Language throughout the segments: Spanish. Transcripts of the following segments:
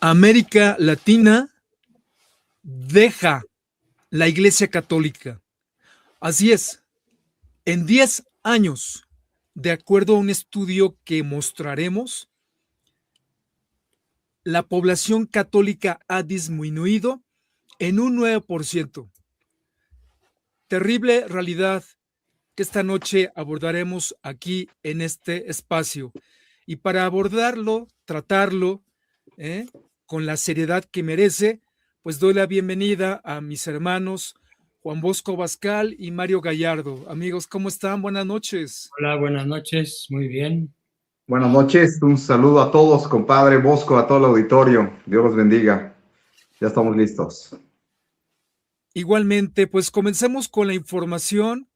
América Latina deja la Iglesia Católica. Así es, en 10 años, de acuerdo a un estudio que mostraremos, la población católica ha disminuido en un 9%. Terrible realidad que esta noche abordaremos aquí en este espacio. Y para abordarlo, tratarlo, con la seriedad que merece, pues doy la bienvenida a mis hermanos Juan Bosco Bascal y Mario Gallardo. Amigos, ¿cómo están? Buenas noches. Hola, buenas noches, muy bien. Buenas noches, un saludo a todos, compadre Bosco, a todo el auditorio. Dios los bendiga. Ya estamos listos. Igualmente, pues comencemos con la información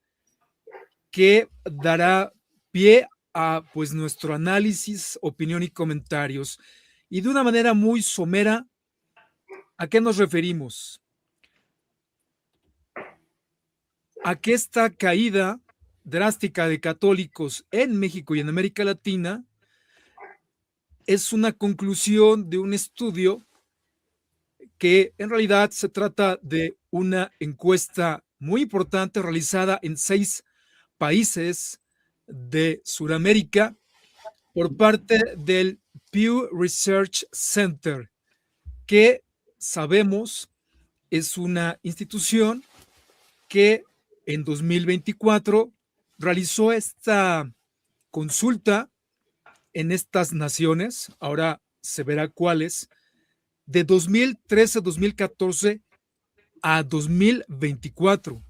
que dará pie a pues nuestro análisis, opinión y comentarios. Y de una manera muy somera, ¿a qué nos referimos? A que esta caída drástica de católicos en México y en América Latina es una conclusión de un estudio que en realidad se trata de una encuesta muy importante realizada en 6 países de Sudamérica por parte del Pew Research Center, que sabemos es una institución que en 2024 realizó esta consulta en estas naciones, ahora se verá cuáles, de 2013, 2014 a 2024.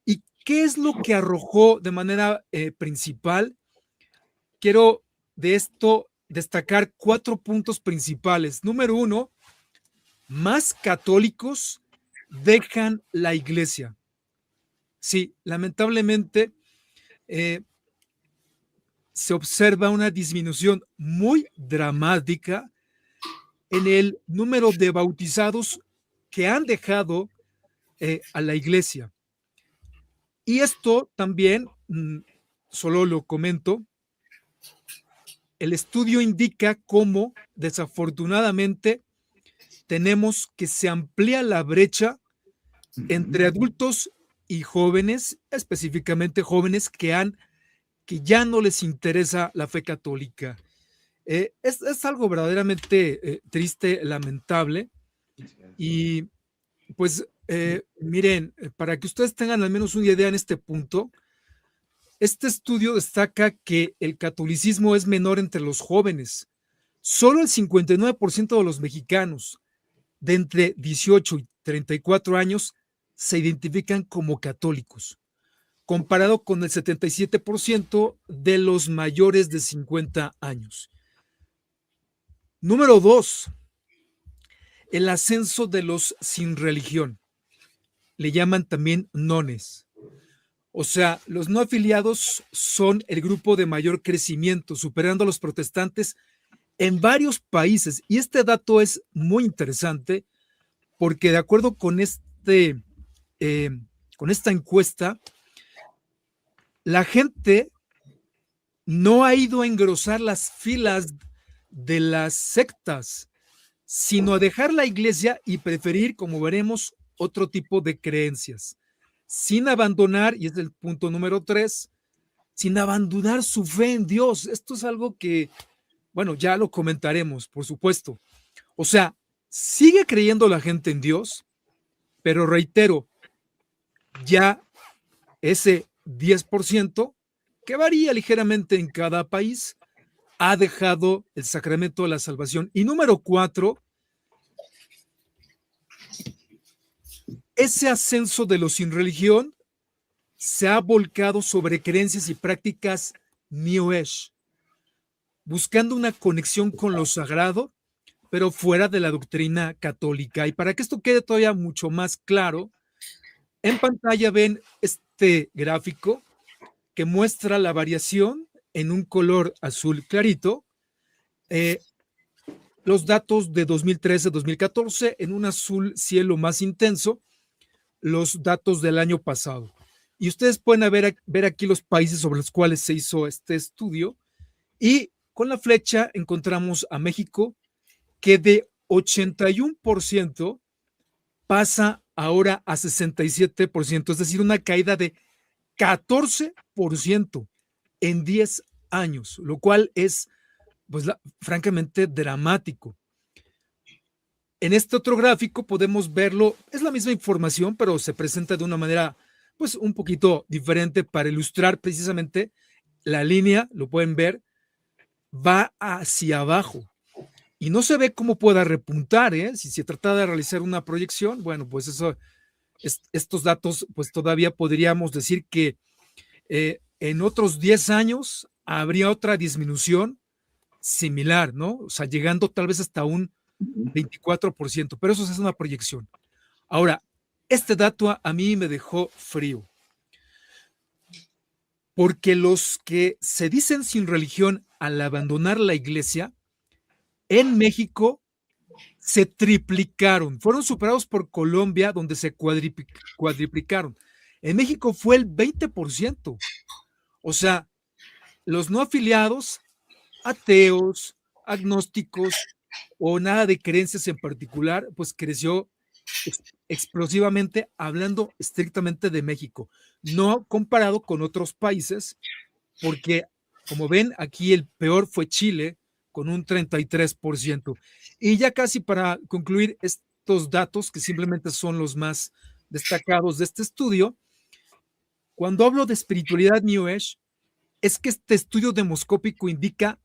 ¿Y qué es lo que arrojó de manera principal? Quiero de esto destacar 4 puntos principales. Número 1, más católicos dejan la iglesia. Sí, lamentablemente se observa una disminución muy dramática en el número de bautizados que han dejado a la iglesia. Y esto también, solo lo comento, el estudio indica cómo desafortunadamente tenemos que se amplía la brecha entre adultos y jóvenes, específicamente jóvenes que ya no les interesa la fe católica. Es algo verdaderamente triste, lamentable, y pues miren, para que ustedes tengan al menos una idea en este punto, este estudio destaca que el catolicismo es menor entre los jóvenes. Solo el 59% de los mexicanos de entre 18 y 34 años se identifican como católicos, comparado con el 77% de los mayores de 50 años. Número 2, el ascenso de los sin religión. Le llaman también nones. O sea, los no afiliados son el grupo de mayor crecimiento, superando a los protestantes en varios países. Y este dato es muy interesante porque de acuerdo con esta encuesta, la gente no ha ido a engrosar las filas de las sectas, sino a dejar la iglesia y preferir, como veremos, otro tipo de creencias, sin abandonar, y es el punto número 3, sin abandonar su fe en Dios. Esto es algo que, bueno, ya lo comentaremos, por supuesto. O sea, sigue creyendo la gente en Dios, pero reitero, ya ese 10%, que varía ligeramente en cada país, ha dejado el sacramento de la salvación. Y número 4, ese ascenso de los sin religión se ha volcado sobre creencias y prácticas New Age, buscando una conexión con lo sagrado, pero fuera de la doctrina católica. Y para que esto quede todavía mucho más claro, en pantalla ven este gráfico que muestra la variación en un color azul clarito, los datos de 2013-2014, en un azul cielo más intenso, los datos del año pasado. Y ustedes pueden ver aquí los países sobre los cuales se hizo este estudio, y con la flecha encontramos a México, que de 81% pasa ahora a 67%, es decir, una caída de 14% en 10 años, lo cual es, pues, francamente dramático. En este otro gráfico podemos verlo, es la misma información, pero se presenta de una manera, pues, un poquito diferente para ilustrar precisamente la línea, lo pueden ver, va hacia abajo y no se ve cómo pueda repuntar, ¿eh? Si se trata de realizar una proyección, bueno, pues eso, estos datos, pues todavía podríamos decir que en otros 10 años habría otra disminución similar, ¿no? O sea, llegando tal vez hasta un 24%, pero eso es una proyección. Ahora, este dato a mí me dejó frío, porque los que se dicen sin religión al abandonar la iglesia, en México se triplicaron, fueron superados por Colombia, donde se cuadriplicaron. En México fue el 20%. O sea, los no afiliados, ateos, agnósticos o nada de creencias en particular, pues creció explosivamente, hablando estrictamente de México, no comparado con otros países, porque como ven, aquí el peor fue Chile, con un 33%. Y ya casi para concluir estos datos, que simplemente son los más destacados de este estudio, cuando hablo de espiritualidad New Age, es que este estudio demoscópico indica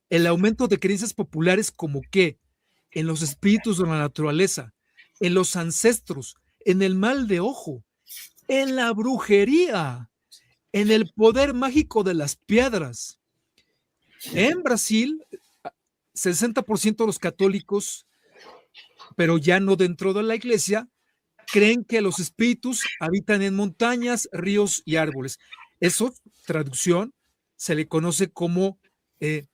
el aumento de creencias populares como que en los espíritus de la naturaleza, en los ancestros, en el mal de ojo, en la brujería, en el poder mágico de las piedras. En Brasil, 60% de los católicos, pero ya no dentro de la iglesia, creen que los espíritus habitan en montañas, ríos y árboles. Eso, traducción, se le conoce como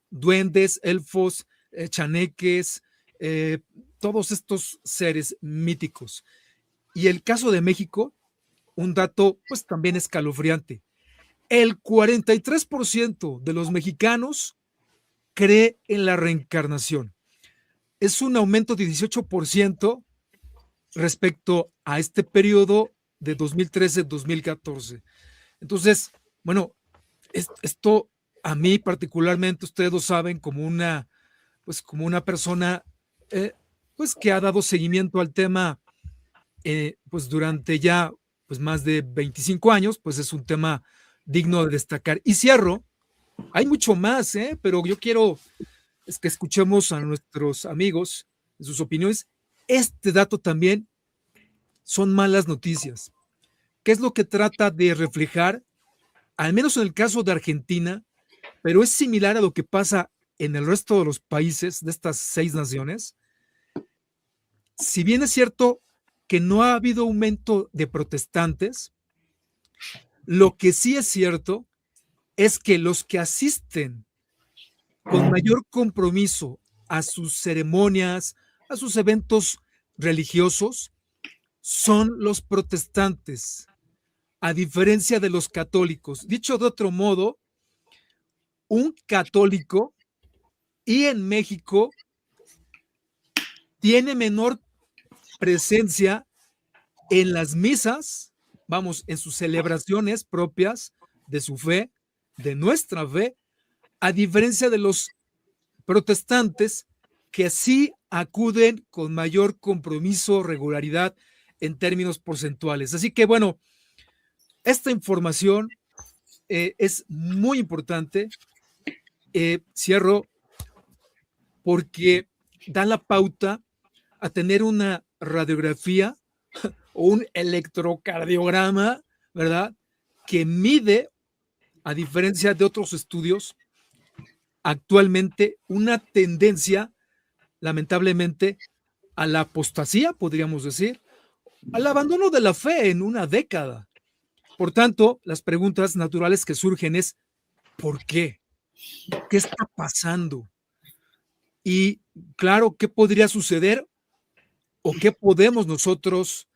duendes, elfos, chaneques, todos estos seres míticos. Y el caso de México, un dato pues también escalofriante. El 43% de los mexicanos cree en la reencarnación. Es un aumento de 18% respecto a este periodo de 2013-2014. Entonces, bueno, esto a mí particularmente, ustedes lo saben, como una persona pues que ha dado seguimiento al tema pues durante ya pues más de 25 años, pues es un tema digno de destacar. Y cierro, hay mucho más, pero yo quiero es que escuchemos a nuestros amigos, sus opiniones. Este dato también son malas noticias. ¿Qué es lo que trata de reflejar? Al menos en el caso de Argentina, pero es similar a lo que pasa en el resto de los países de estas 6 naciones. Si bien es cierto que no ha habido aumento de protestantes, lo que sí es cierto es que los que asisten con mayor compromiso a sus ceremonias, a sus eventos religiosos, son los protestantes, a diferencia de los católicos. Dicho de otro modo, un católico y en México tiene menor presencia en las misas, vamos, en sus celebraciones propias de su fe, de nuestra fe, a diferencia de los protestantes que sí acuden con mayor compromiso, regularidad en términos porcentuales. Así que bueno, esta información es muy importante. Cierro porque da la pauta a tener una radiografía o un electrocardiograma, ¿verdad? Que mide, a diferencia de otros estudios, actualmente una tendencia, lamentablemente, a la apostasía, podríamos decir, al abandono de la fe en una década. Por tanto, las preguntas naturales que surgen es, ¿por qué? ¿Qué está pasando? Y claro, ¿qué podría suceder o qué podemos nosotros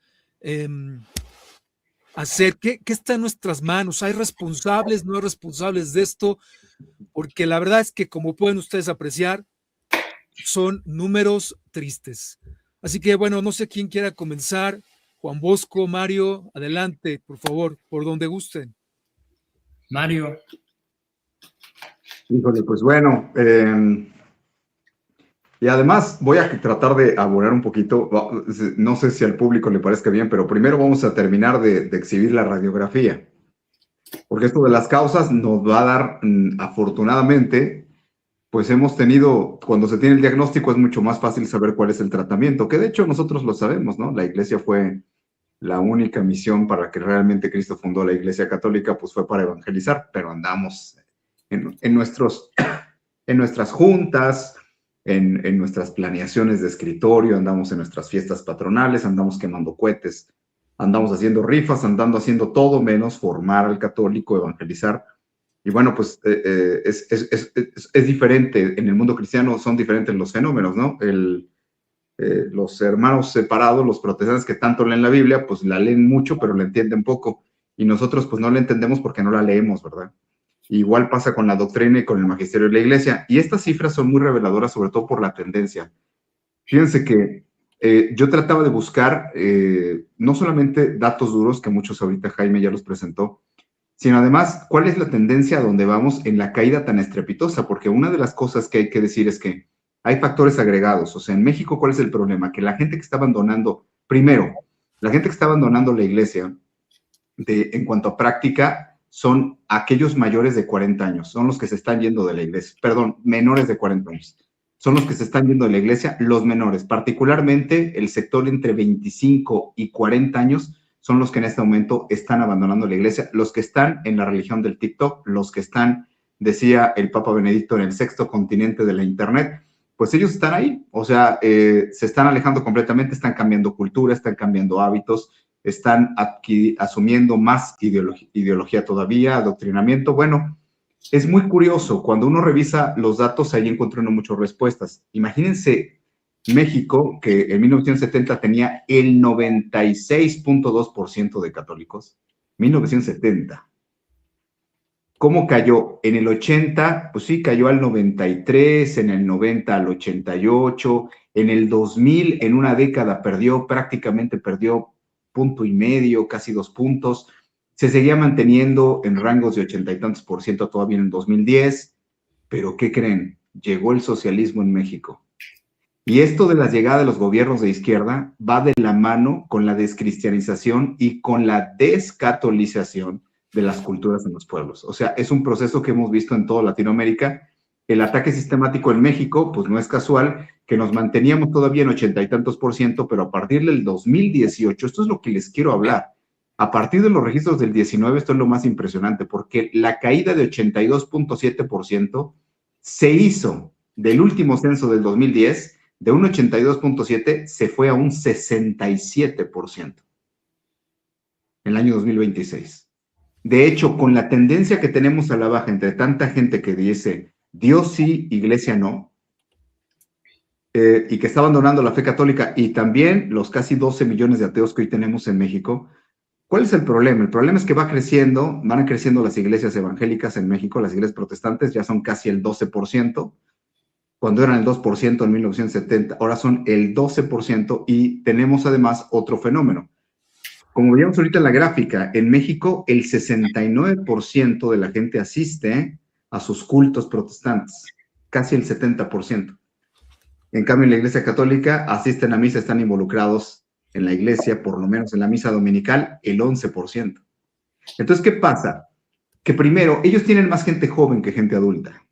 hacer? ¿Qué está en nuestras manos? ¿Hay responsables, no hay responsables de esto? Porque la verdad es que, como pueden ustedes apreciar, son números tristes. Así que bueno, no sé quién quiera comenzar. Juan Bosco, Mario, adelante, por favor, por donde gusten. Mario. Híjole, pues bueno, y además voy a tratar de abordar un poquito, no sé si al público le parezca bien, pero primero vamos a terminar de exhibir la radiografía, porque esto de las causas nos va a dar, afortunadamente, pues hemos tenido, cuando se tiene el diagnóstico es mucho más fácil saber cuál es el tratamiento, que de hecho nosotros lo sabemos, ¿no? La iglesia fue la única misión para que realmente Cristo fundó la Iglesia Católica, pues fue para evangelizar, pero andamos en nuestras juntas, en nuestras planeaciones de escritorio, andamos en nuestras fiestas patronales, andamos quemando cohetes, andamos haciendo rifas, andando haciendo todo menos formar al católico, evangelizar. Y bueno, pues es diferente, en el mundo cristiano son diferentes los fenómenos, ¿no? Los hermanos separados, los protestantes que tanto leen la Biblia, pues la leen mucho, pero la entienden poco. Y nosotros pues no la entendemos porque no la leemos, ¿verdad? Igual pasa con la doctrina y con el magisterio de la iglesia. Y estas cifras son muy reveladoras, sobre todo por la tendencia. Fíjense que yo trataba de buscar no solamente datos duros, que muchos ahorita Jaime ya los presentó, sino además cuál es la tendencia a donde vamos en la caída tan estrepitosa, porque una de las cosas que hay que decir es que hay factores agregados. O sea, en México, ¿cuál es el problema? Que la gente que está abandonando, primero, la gente que está abandonando la iglesia en cuanto a práctica son aquellos mayores de 40 años, son los que se están yendo de la iglesia, perdón, menores de 40 años, son los que se están yendo de la iglesia, los menores, particularmente el sector entre 25 y 40 años, son los que en este momento están abandonando la iglesia, los que están en la religión del TikTok, los que están, decía el Papa Benedicto, en el sexto continente de la internet, pues ellos están ahí, o sea, se están alejando completamente, están cambiando cultura, están cambiando hábitos, están asumiendo más ideología todavía, adoctrinamiento. Bueno, es muy curioso, cuando uno revisa los datos, ahí encuentra uno muchas respuestas. Imagínense México, que en 1970 tenía el 96.2% de católicos, 1970. ¿Cómo cayó? En el 80, pues sí, cayó al 93, en el 90 al 88, en el 2000, en una década prácticamente perdió 1.5, casi 2 puntos, se seguía manteniendo en rangos de 80 y tantos por ciento todavía en el 2010, pero ¿qué creen? Llegó el socialismo en México. Y esto de la llegada de los gobiernos de izquierda va de la mano con la descristianización y con la descatolización de las culturas en los pueblos. O sea, es un proceso que hemos visto en toda Latinoamérica. El ataque sistemático en México, pues no es casual, que nos manteníamos todavía en 80 y tantos por ciento, pero a partir del 2018, esto es lo que les quiero hablar, a partir de los registros del 19, esto es lo más impresionante, porque la caída de 82.7% se hizo del último censo del 2010, de un 82.7 se fue a un 67% en el año 2026. De hecho, con la tendencia que tenemos a la baja entre tanta gente que dice Dios sí, iglesia no, y que está abandonando la fe católica, y también los casi 12 millones de ateos que hoy tenemos en México, ¿cuál es el problema? El problema es que van creciendo las iglesias evangélicas en México, las iglesias protestantes ya son casi el 12%, cuando eran el 2% en 1970, ahora son el 12%, y tenemos además otro fenómeno. Como veíamos ahorita en la gráfica, en México el 69% de la gente asiste a sus cultos protestantes, casi el 70%. En cambio, en la Iglesia Católica asisten a misa, están involucrados en la iglesia, por lo menos en la misa dominical, el 11%. Entonces, ¿qué pasa? Que primero, ellos tienen más gente joven que gente adulta.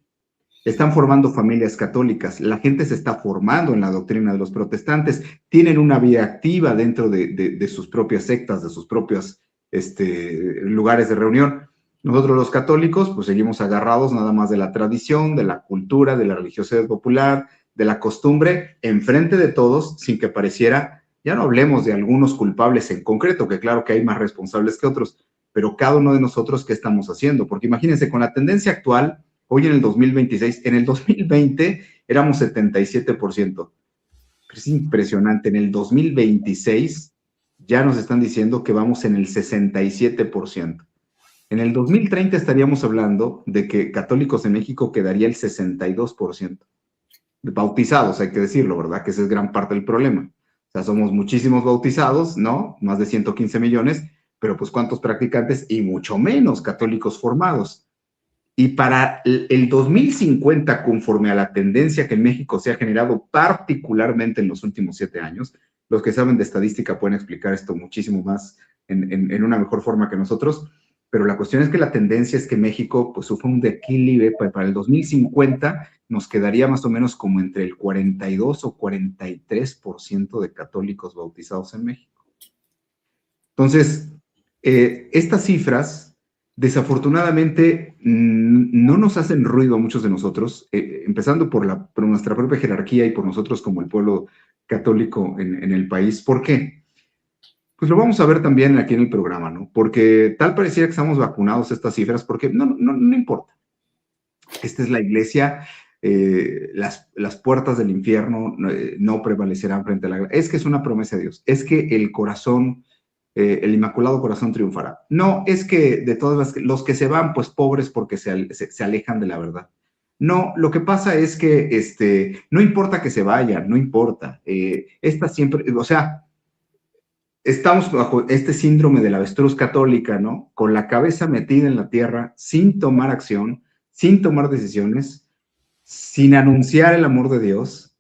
Están formando familias católicas, la gente se está formando en la doctrina de los protestantes, tienen una vida activa dentro de sus propias sectas, de sus propios lugares de reunión. Nosotros los católicos pues seguimos agarrados nada más de la tradición, de la cultura, de la religiosidad popular, de la costumbre, enfrente de todos, sin que pareciera, ya no hablemos de algunos culpables en concreto, que claro que hay más responsables que otros, pero cada uno de nosotros, ¿qué estamos haciendo? Porque imagínense, con la tendencia actual, hoy en el 2026, en el 2020 éramos 77%. Es impresionante, en el 2026 ya nos están diciendo que vamos en el 67%. En el 2030 estaríamos hablando de que católicos en México quedaría el 62%. bautizados, hay que decirlo, ¿verdad? Que esa es gran parte del problema. O sea, somos muchísimos bautizados, ¿no? Más de 115 millones, pero pues ¿cuántos practicantes? Y mucho menos católicos formados. Y para el 2050, conforme a la tendencia que en México se ha generado particularmente en los últimos 7 años, los que saben de estadística pueden explicar esto muchísimo más en una mejor forma que nosotros, pero la cuestión es que la tendencia es que México pues sufre un declive. Para el 2050 nos quedaría más o menos como entre el 42 o 43% de católicos bautizados en México. Entonces, estas cifras desafortunadamente no nos hacen ruido a muchos de nosotros, empezando por nuestra propia jerarquía y por nosotros como el pueblo católico en el país. ¿Por qué? Pues lo vamos a ver también aquí en el programa, ¿no? Porque tal pareciera que estamos vacunados a estas cifras, porque no importa. Esta es la iglesia, las puertas del infierno no prevalecerán frente a la... Es que es una promesa de Dios, es que el corazón... el Inmaculado Corazón triunfará. No, es que de todas los que se van, pues pobres porque se alejan de la verdad. No, lo que pasa es que no importa que se vayan, no importa. Esta siempre, o sea, estamos bajo este síndrome de la avestruz católica, ¿no? Con la cabeza metida en la tierra, sin tomar acción, sin tomar decisiones, sin anunciar el amor de Dios.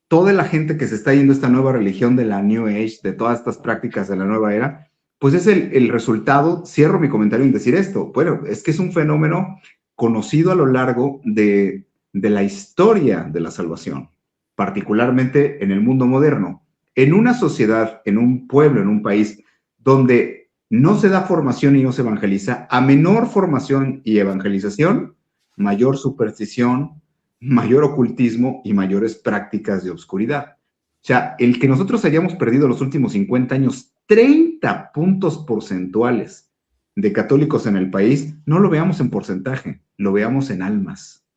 Toda la gente que se está yendo a esta nueva religión de la New Age, de todas estas prácticas de la nueva era, pues es el resultado. Cierro mi comentario en decir esto. Bueno, es que es un fenómeno conocido a lo largo de la historia de la salvación, particularmente en el mundo moderno. En una sociedad, en un pueblo, en un país donde no se da formación y no se evangeliza, a menor formación y evangelización, mayor superstición, mayor ocultismo y mayores prácticas de oscuridad. O sea, el que nosotros hayamos perdido los últimos 50 años 30 puntos porcentuales de católicos en el país, no lo veamos en porcentaje, lo veamos en almas,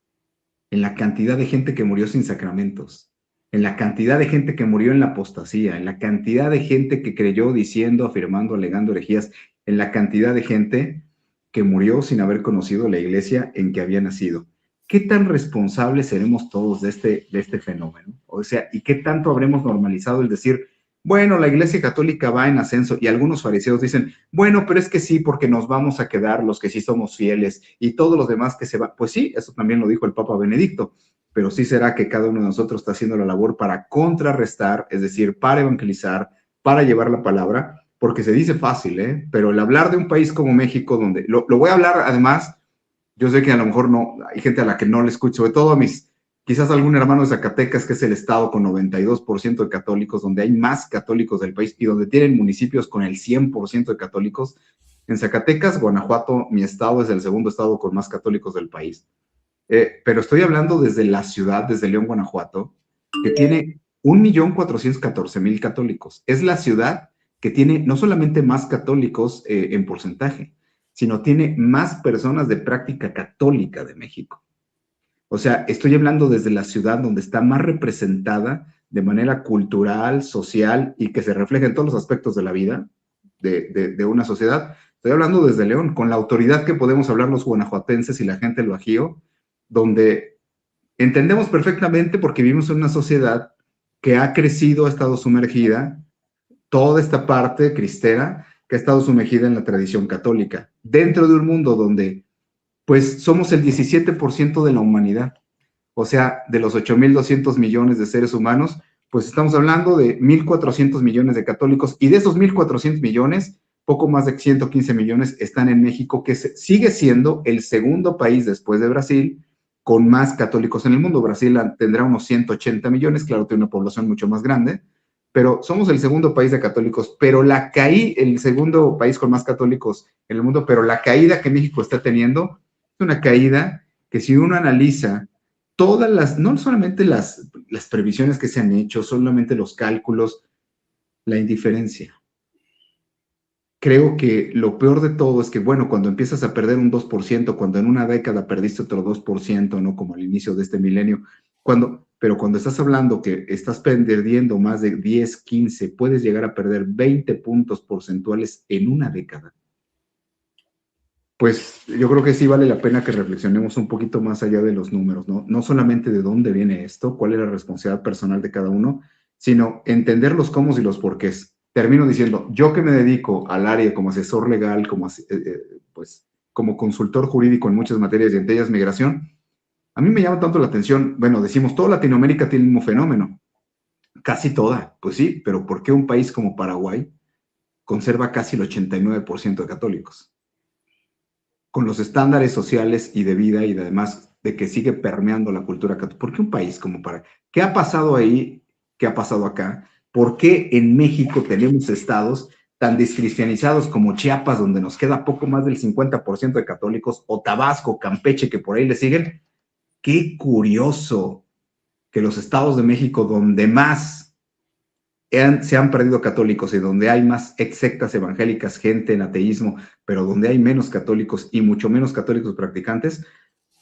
en la cantidad de gente que murió sin sacramentos, en la cantidad de gente que murió en la apostasía, en la cantidad de gente que creyó diciendo, afirmando, alegando herejías, en la cantidad de gente que murió sin haber conocido la iglesia en que había nacido. ¿Qué tan responsables seremos todos de este fenómeno? O sea, ¿y qué tanto habremos normalizado el decir, bueno, la iglesia católica va en ascenso? Y algunos fariseos dicen, bueno, pero es que sí, porque nos vamos a quedar los que sí somos fieles y todos los demás que se van. Pues sí, eso también lo dijo el Papa Benedicto, pero sí será que cada uno de nosotros está haciendo la labor para contrarrestar, es decir, para evangelizar, para llevar la palabra, porque se dice fácil, pero el hablar de un país como México, donde lo voy a hablar además. Yo sé que a lo mejor no, hay gente a la que no le escucho, sobre todo a quizás algún hermano de Zacatecas, que es el estado con 92% de católicos, donde hay más católicos del país y donde tienen municipios con el 100% de católicos. En Zacatecas, Guanajuato, mi estado es el segundo estado con más católicos del país. Pero estoy hablando desde la ciudad, desde León, Guanajuato, que tiene 1.414.000 católicos. Es la ciudad que tiene no solamente más católicos en porcentaje, sino tiene más personas de práctica católica de México. O sea, estoy hablando desde la ciudad donde está más representada de manera cultural, social y que se refleja en todos los aspectos de la vida de una sociedad. Estoy hablando desde León, con la autoridad que podemos hablar los guanajuatenses y la gente del Bajío, donde entendemos perfectamente porque vivimos en una sociedad que ha crecido, ha estado sumergida, toda esta parte cristera, que ha estado sumergida en la tradición católica, dentro de un mundo donde, pues, somos el 17% de la humanidad. O sea, de los 8.200 millones de seres humanos, pues estamos hablando de 1.400 millones de católicos, y de esos 1.400 millones, poco más de 115 millones están en México, que sigue siendo el segundo país después de Brasil con más católicos en el mundo. Brasil tendrá unos 180 millones, claro, tiene una población mucho más grande, pero somos el segundo país de católicos, pero el segundo país con más católicos en el mundo, pero la caída que México está teniendo es una caída que, si uno analiza todas no solamente las previsiones que se han hecho, solamente los cálculos, la indiferencia. Creo que lo peor de todo es que, bueno, cuando empiezas a perder un 2%, cuando en una década perdiste otro 2%, ¿no? Como al inicio de este milenio, pero cuando estás hablando que estás perdiendo más de 10, 15, puedes llegar a perder 20 puntos porcentuales en una década. pues yo creo que sí vale la pena que reflexionemos un poquito más allá de los números, ¿no? No solamente de dónde viene esto, cuál es la responsabilidad personal de cada uno, sino entender los cómo y los porqués. Termino diciendo, yo que me dedico al área como asesor legal, pues, como consultor jurídico en muchas materias y entre ellas migración, a mí me llama tanto la atención, bueno, decimos, toda Latinoamérica tiene el mismo fenómeno, casi toda, pues sí, pero ¿por qué un país como Paraguay conserva casi el 89% de católicos? Con los estándares sociales y de vida y además de que sigue permeando la cultura católica. ¿Por qué un país como Paraguay? ¿Qué ha pasado ahí? ¿Qué ha pasado acá? ¿Por qué en México tenemos estados tan descristianizados como Chiapas, donde nos queda poco más del 50% de católicos, o Tabasco, Campeche, que por ahí le siguen? Qué curioso que los estados de México donde más se han perdido católicos y donde hay más sectas evangélicas, gente en ateísmo, pero donde hay menos católicos y mucho menos católicos practicantes,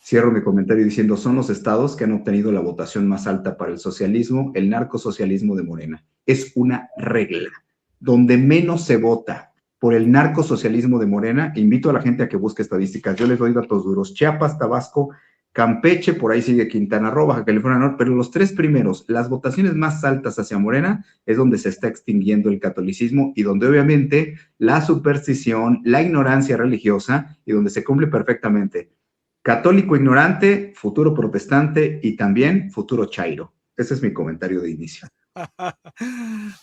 cierro mi comentario diciendo, son los estados que han obtenido la votación más alta para el socialismo, el narcosocialismo de Morena. Es una regla. Donde menos se vota por el narcosocialismo de Morena, invito a la gente a que busque estadísticas. Yo les doy datos duros. Chiapas, Tabasco, Campeche, por ahí sigue Quintana Roo, Baja California Norte, pero los tres primeros, las votaciones más altas hacia Morena, es donde se está extinguiendo el catolicismo y donde obviamente la superstición, la ignorancia religiosa y donde se cumple perfectamente. Católico ignorante, futuro protestante y también futuro chairo. Ese es mi comentario de inicio.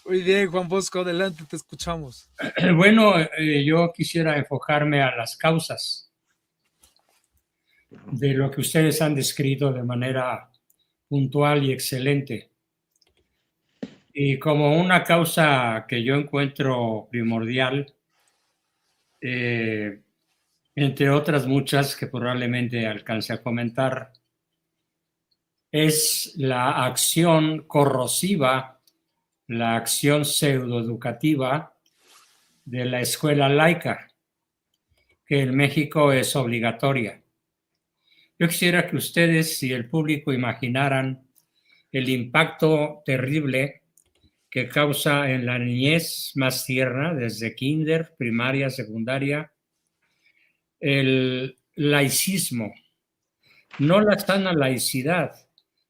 Muy bien, Juan Bosco, adelante, te escuchamos. Bueno, yo quisiera enfocarme a las causas de lo que ustedes han descrito de manera puntual y excelente. Y como una causa que yo encuentro primordial, entre otras muchas que probablemente alcance a comentar, es la acción corrosiva, la acción pseudoeducativa de la escuela laica, que en México es obligatoria. Yo quisiera que ustedes y el público imaginaran el impacto terrible que causa en la niñez más tierna, desde kinder, primaria, secundaria, el laicismo, no la sana laicidad,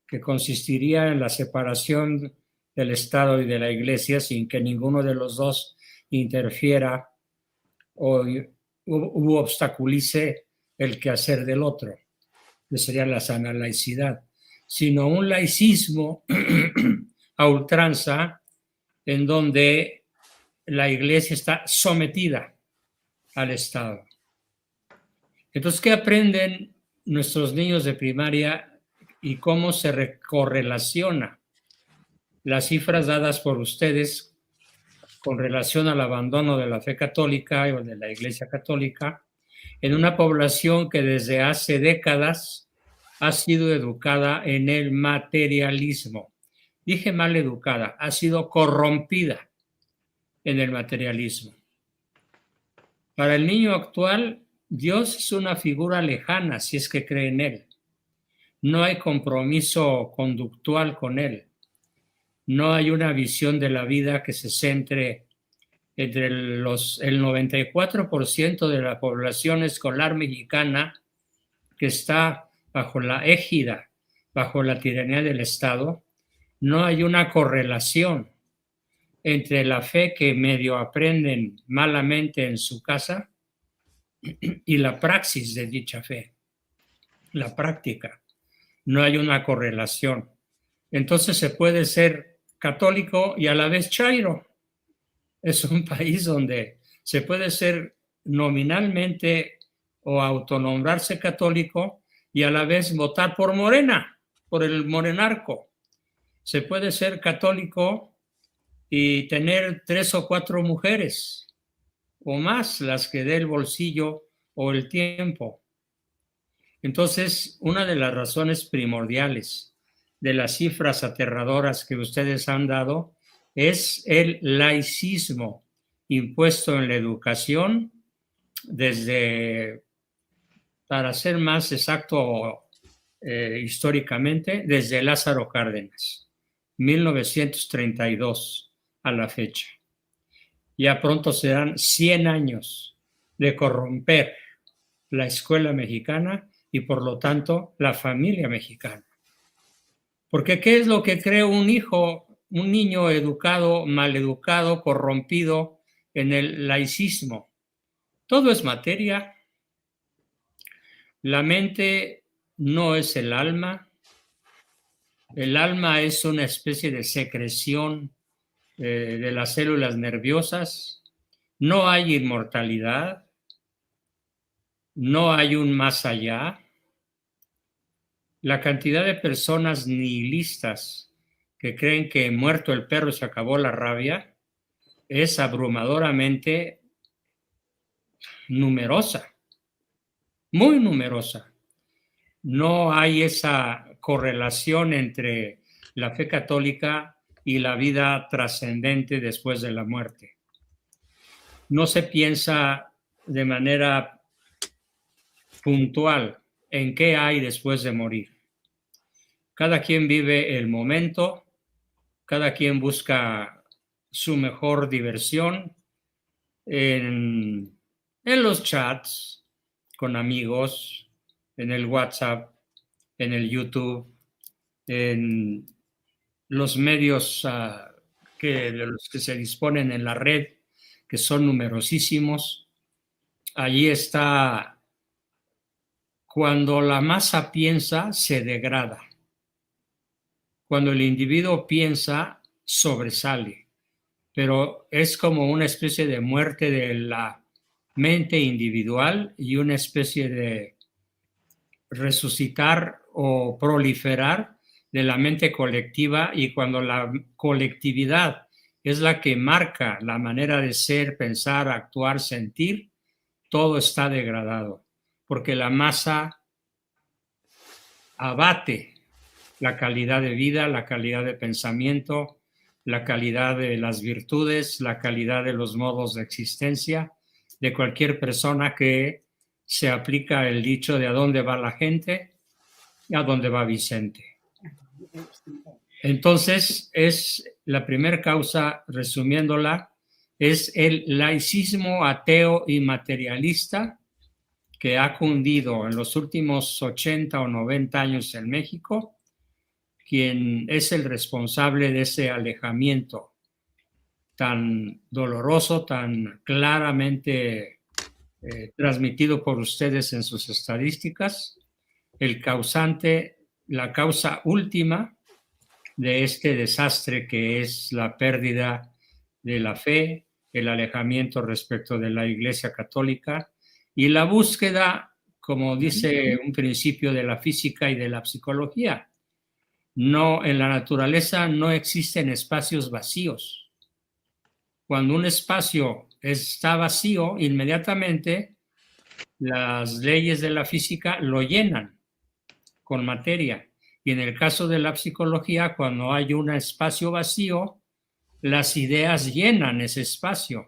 que consistiría en la separación del Estado y de la Iglesia sin que ninguno de los dos interfiera o obstaculice el quehacer del otro, que sería la sana laicidad, sino un laicismo a ultranza en donde la Iglesia está sometida al Estado. Entonces, ¿qué aprenden nuestros niños de primaria y cómo se correlaciona las cifras dadas por ustedes con relación al abandono de la fe católica o de la Iglesia católica en una población que desde hace décadas ha sido educada en el materialismo? Dije mal educada, ha sido corrompida en el materialismo. Para el niño actual, Dios es una figura lejana si es que cree en Él. No hay compromiso conductual con Él. No hay una visión de la vida que se centre entre el 94% de la población escolar mexicana que está bajo la égida, bajo la tiranía del Estado. No hay una correlación entre la fe que medio aprenden malamente en su casa y la praxis de dicha fe, la práctica. No hay una correlación. Entonces se puede ser católico y a la vez chairo. Es un país donde se puede ser nominalmente o autonombrarse católico y a la vez votar por Morena, por el morenarco. Se puede ser católico y tener 3 o 4 mujeres o más, las que dé el bolsillo o el tiempo. Entonces, una de las razones primordiales de las cifras aterradoras que ustedes han dado es el laicismo impuesto en la educación desde, para ser más exacto históricamente, desde Lázaro Cárdenas, 1932 a la fecha. Ya pronto serán 100 años de corromper la escuela mexicana y por lo tanto la familia mexicana. Porque ¿qué es lo que crea un niño educado, maleducado, corrompido en el laicismo? Todo es materia. La mente no es el alma. El alma es una especie de secreción de las células nerviosas. No hay inmortalidad. No hay un más allá. La cantidad de personas nihilistas que creen que muerto el perro se acabó la rabia es abrumadoramente numerosa, muy numerosa. No hay esa correlación entre la fe católica y la vida trascendente después de la muerte. No se piensa de manera puntual en qué hay después de morir. Cada quien vive el momento, cada quien busca su mejor diversión en los chats con amigos, en el WhatsApp, en el YouTube, en los medios de los que se disponen en la red, que son numerosísimos. Allí está, cuando la masa piensa, se degrada. Cuando el individuo piensa, sobresale, pero es como una especie de muerte de la mente individual y una especie de resucitar o proliferar de la mente colectiva, y cuando la colectividad es la que marca la manera de ser, pensar, actuar, sentir, todo está degradado, porque la masa abate la calidad de vida, la calidad de pensamiento, la calidad de las virtudes, la calidad de los modos de existencia de cualquier persona que se aplica el dicho de a dónde va la gente y a dónde va Vicente. Entonces, es la primera causa, resumiéndola, es el laicismo ateo y materialista que ha cundido en los últimos 80 o 90 años en México, quien es el responsable de ese alejamiento tan doloroso, tan claramente transmitido por ustedes en sus estadísticas, el causante, la causa última de este desastre que es la pérdida de la fe, el alejamiento respecto de la Iglesia Católica y la búsqueda, como dice un principio de la física y de la psicología. No, en la naturaleza no existen espacios vacíos. Cuando un espacio está vacío, inmediatamente las leyes de la física lo llenan con materia. Y en el caso de la psicología, cuando hay un espacio vacío, las ideas llenan ese espacio.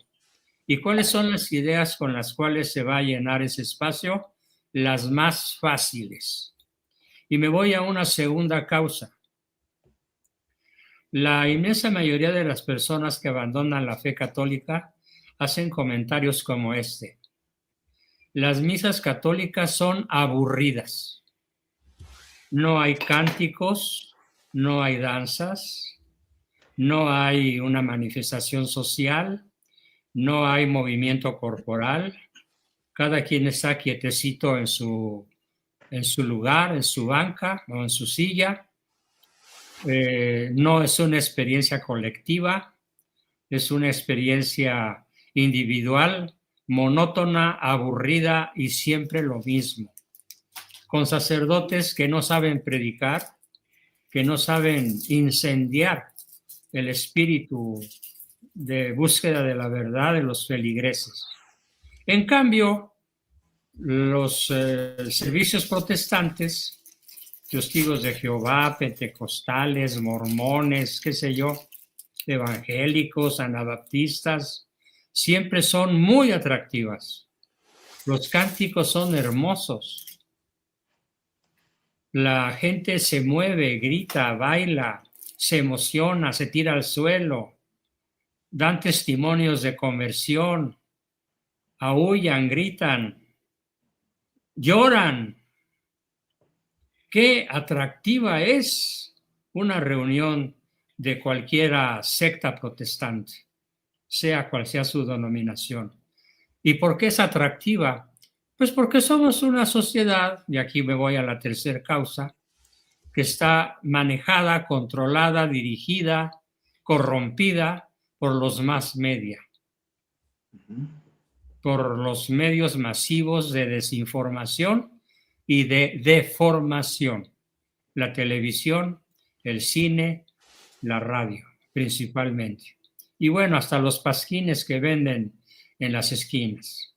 ¿Y cuáles son las ideas con las cuales se va a llenar ese espacio? Las más fáciles. Y me voy a una segunda causa. La inmensa mayoría de las personas que abandonan la fe católica hacen comentarios como este. Las misas católicas son aburridas. No hay cánticos, no hay danzas, no hay una manifestación social, no hay movimiento corporal. Cada quien está quietecito en su lugar, en su banca o en su silla. No es una experiencia colectiva, es una experiencia individual, monótona, aburrida y siempre lo mismo. Con sacerdotes que no saben predicar, que no saben incendiar el espíritu de búsqueda de la verdad de los feligreses. En cambio, los servicios protestantes, testigos de Jehová, pentecostales, mormones, qué sé yo, evangélicos, anabaptistas, siempre son muy atractivas. Los cánticos son hermosos. La gente se mueve, grita, baila, se emociona, se tira al suelo, dan testimonios de conversión, aúllan, gritan. lloran. Qué atractiva es una reunión de cualquiera secta protestante, sea cual sea su denominación. ¿Y por qué es atractiva? Pues porque somos una sociedad, y aquí me voy a la tercera causa, que está manejada, controlada, dirigida, corrompida por los más media, por los medios masivos de desinformación y de deformación. La televisión, el cine, la radio, principalmente. Y bueno, hasta los pasquines que venden en las esquinas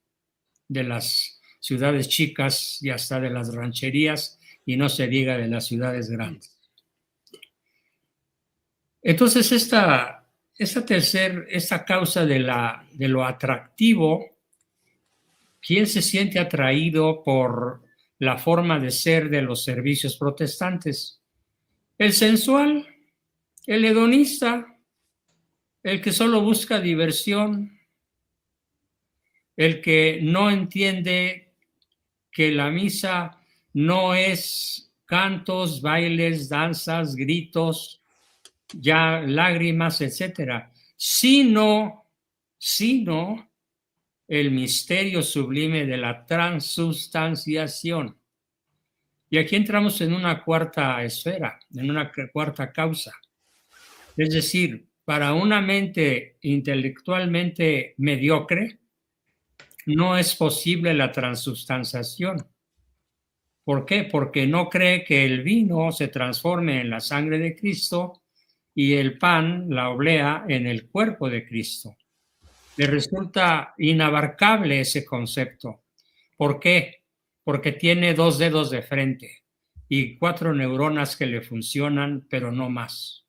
de las ciudades chicas y hasta de las rancherías, y no se diga de las ciudades grandes. Entonces, esta causa de lo atractivo, ¿quién se siente atraído por la forma de ser de los servicios protestantes? El sensual, el hedonista, el que solo busca diversión, el que no entiende que la misa no es cantos, bailes, danzas, gritos, ya lágrimas, etcétera, sino el misterio sublime de la transubstanciación. Y aquí entramos en una cuarta esfera, en una cuarta causa. Es decir, para una mente intelectualmente mediocre, no es posible la transubstanciación. ¿Por qué? Porque no cree que el vino se transforme en la sangre de Cristo y el pan, la oblea, en el cuerpo de Cristo. Le resulta inabarcable ese concepto. ¿Por qué? Porque tiene 2 dedos de frente y 4 neuronas que le funcionan, pero no más.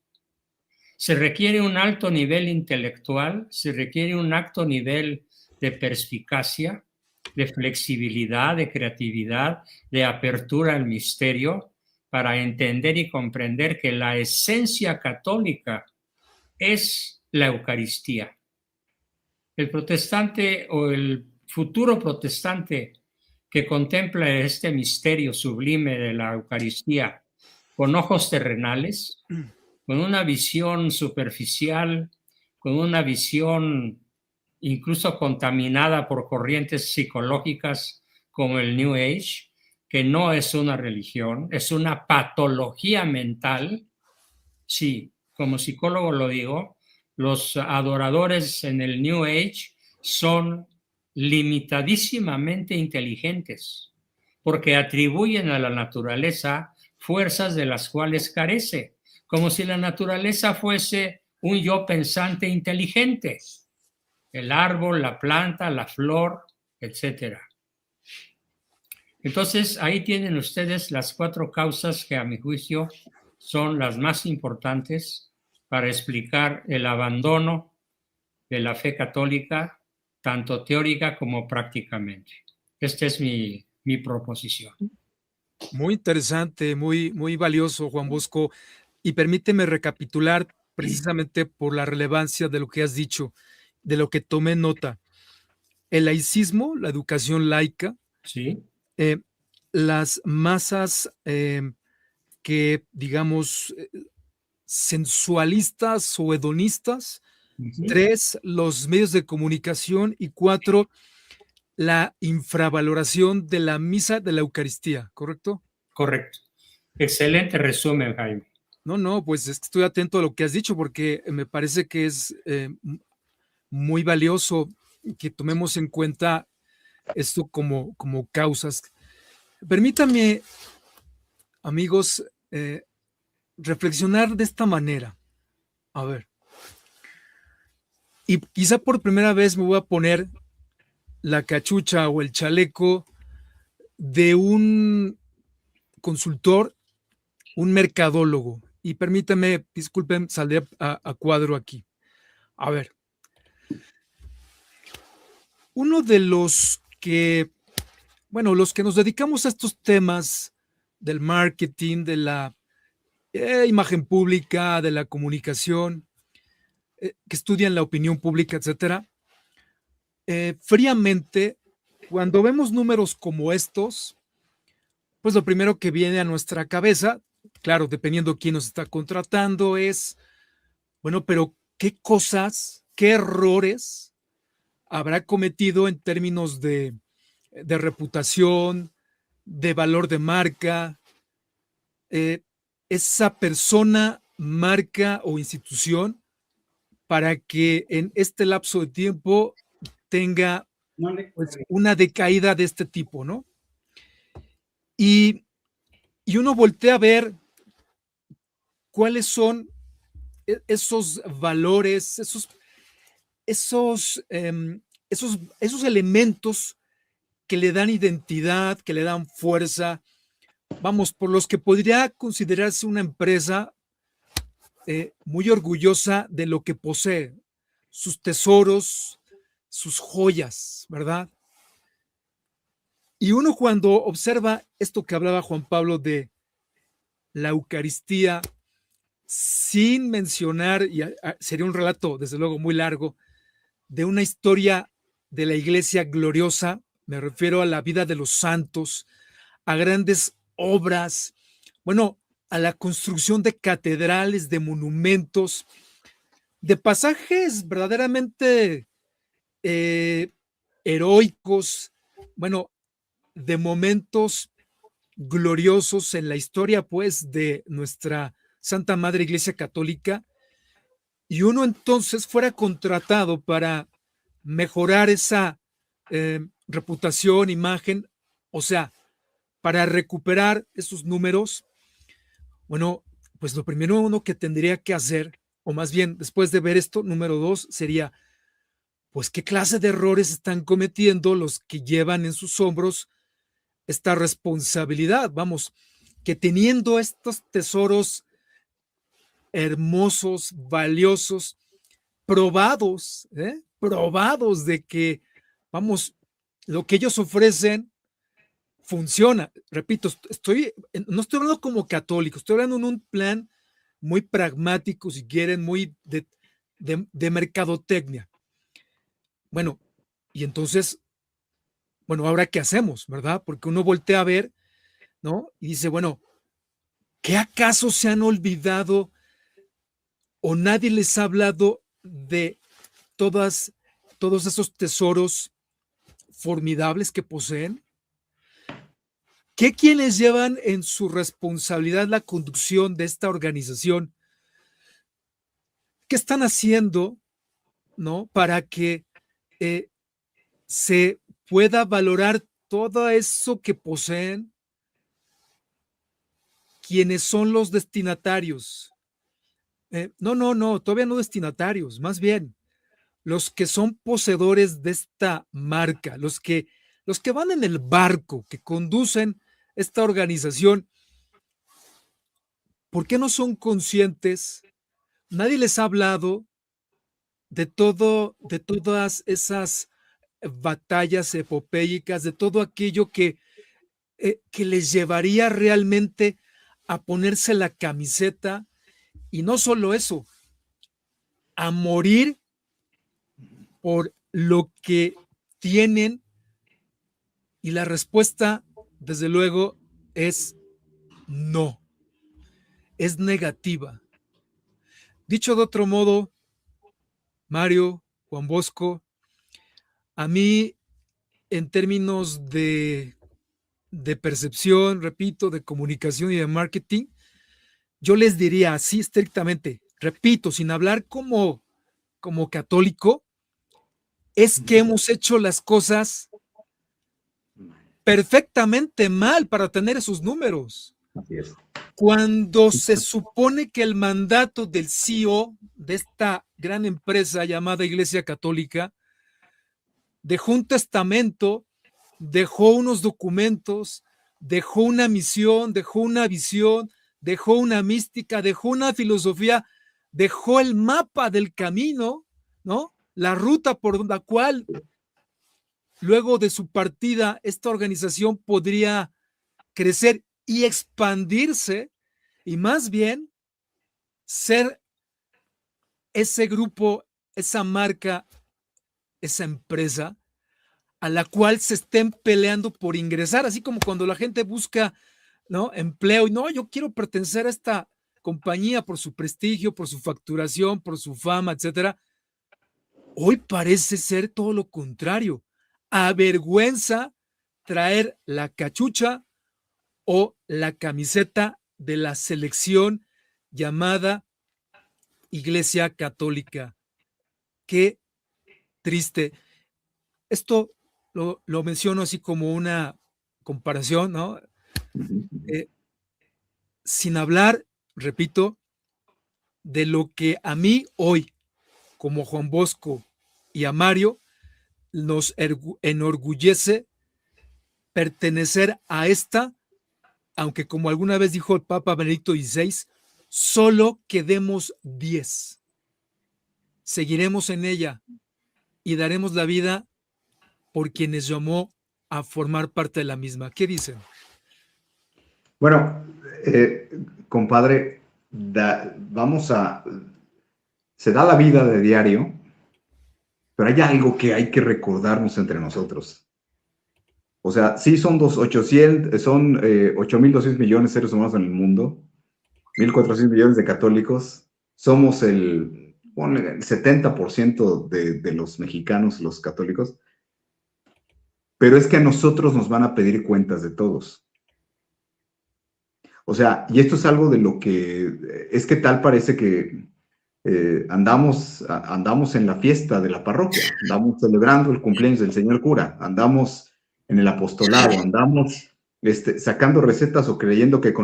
Se requiere un alto nivel intelectual, se requiere un alto nivel de perspicacia, de flexibilidad, de creatividad, de apertura al misterio, para entender y comprender que la esencia católica es la Eucaristía. El protestante o el futuro protestante que contempla este misterio sublime de la Eucaristía con ojos terrenales, con una visión superficial, con una visión incluso contaminada por corrientes psicológicas como el New Age, que no es una religión, es una patología mental. Sí, como psicólogo lo digo, los adoradores en el New Age son limitadísimamente inteligentes, porque atribuyen a la naturaleza fuerzas de las cuales carece, como si la naturaleza fuese un yo pensante inteligente, el árbol, la planta, la flor, etc. Entonces, ahí tienen ustedes las 4 causas que a mi juicio son las más importantes para explicar el abandono de la fe católica, tanto teórica como prácticamente. Esta es mi proposición. Muy interesante, muy valioso, Juan Bosco. Y permíteme recapitular precisamente por la relevancia de lo que has dicho, de lo que tomé nota. El laicismo, la educación laica, ¿Sí? Las masas que, digamos, sensualistas o hedonistas. Uh-huh. 3, los medios de comunicación. Y 4, la infravaloración de la misa de la Eucaristía, ¿correcto? Correcto. Excelente resumen, Jaime. No, pues estoy atento a lo que has dicho porque me parece que es muy valioso que tomemos en cuenta esto como causas. Permítame, amigos, reflexionar de esta manera. A ver. Y quizá por primera vez me voy a poner la cachucha o el chaleco de un consultor, un mercadólogo. Y permítame, disculpen, saldré a cuadro aquí. A ver. Uno de los que, bueno, los que nos dedicamos a estos temas del marketing, de la imagen pública, de la comunicación, que estudian la opinión pública, etcétera, fríamente, cuando vemos números como estos, pues lo primero que viene a nuestra cabeza, claro, dependiendo quién nos está contratando, es, bueno, pero ¿qué cosas, qué errores habrá cometido en términos de reputación, de valor de marca, esa persona, marca o institución, para que en este lapso de tiempo tenga pues, una decaída de este tipo, ¿no? Y uno voltea a ver cuáles son esos valores, esos elementos que le dan identidad, que le dan fuerza, vamos, por los que podría considerarse una empresa muy orgullosa de lo que posee, sus tesoros, sus joyas, ¿verdad? Y uno cuando observa esto que hablaba Juan Pablo de la Eucaristía, sin mencionar, y sería un relato desde luego muy largo, de una historia de la iglesia gloriosa, me refiero a la vida de los santos, a grandes obras, bueno, a la construcción de catedrales, de monumentos, de pasajes verdaderamente heroicos, bueno, de momentos gloriosos en la historia, pues, de nuestra Santa Madre Iglesia Católica, y uno entonces fuera contratado para mejorar esa reputación, imagen, o sea, para recuperar esos números, bueno, pues lo primero uno que tendría que hacer, o más bien después de ver esto, número 2, sería, pues, ¿qué clase de errores están cometiendo los que llevan en sus hombros esta responsabilidad? Vamos, que teniendo estos tesoros hermosos, valiosos, probados de que, vamos, lo que ellos ofrecen funciona. Repito, no estoy hablando como católico, estoy hablando en un plan muy pragmático, si quieren, muy de mercadotecnia. Bueno, y entonces, bueno, ahora qué hacemos, ¿verdad? Porque uno voltea a ver, ¿no? Y dice, bueno, ¿qué acaso se han olvidado o nadie les ha hablado de todos esos tesoros formidables que poseen? ¿Qué quienes llevan en su responsabilidad la conducción de esta organización? ¿Qué están haciendo, ¿no? Para que se pueda valorar todo eso que poseen, quienes son los destinatarios. No, todavía no destinatarios, más bien los que son poseedores de esta marca, los que van en el barco, que conducen esta organización. ¿Por qué no son conscientes? Nadie les ha hablado de todas esas batallas epopélicas, de todo aquello que les llevaría realmente a ponerse la camiseta, y no solo eso, a morir por lo que tienen. Y la respuesta, desde luego, es no, es negativa. Dicho de otro modo, Mario, Juan Bosco, a mí, en términos de percepción, repito, de comunicación y de marketing, yo les diría así estrictamente, repito, sin hablar como católico, es que hemos hecho las cosas perfectamente mal para tener esos números. Así es. Cuando se supone que el mandato del CEO de esta gran empresa llamada Iglesia Católica dejó un testamento, dejó unos documentos, dejó una misión, dejó una visión, dejó una mística, dejó una filosofía, dejó el mapa del camino, ¿no? La ruta por la cual luego de su partida esta organización podría crecer y expandirse, y más bien ser ese grupo, esa marca, esa empresa a la cual se estén peleando por ingresar, así como cuando la gente busca ¿no? Empleo, y no, yo quiero pertenecer a esta compañía por su prestigio, por su facturación, por su fama, etcétera. Hoy parece ser todo lo contrario. Avergüenza traer la cachucha o la camiseta de la selección llamada Iglesia Católica. Qué triste. Esto lo menciono así como una comparación, ¿no? Sin hablar, repito, de lo que a mí hoy, como Juan Bosco y a Mario, nos enorgullece pertenecer a esta, aunque como alguna vez dijo el Papa Benedicto XVI, solo quedemos 10. Seguiremos en ella y daremos la vida por quienes llamó a formar parte de la misma. ¿Qué dicen? Bueno, compadre, se da la vida de diario, pero hay algo que hay que recordarnos entre nosotros. O sea, sí son 8.200 millones de seres humanos en el mundo, 1.400 millones de católicos, somos el 70% de los mexicanos, los católicos, pero es que a nosotros nos van a pedir cuentas de todos. O sea, y esto es algo de lo que, es que tal parece que andamos en la fiesta de la parroquia, andamos celebrando el cumpleaños del señor cura, andamos en el apostolado, andamos sacando recetas o creyendo que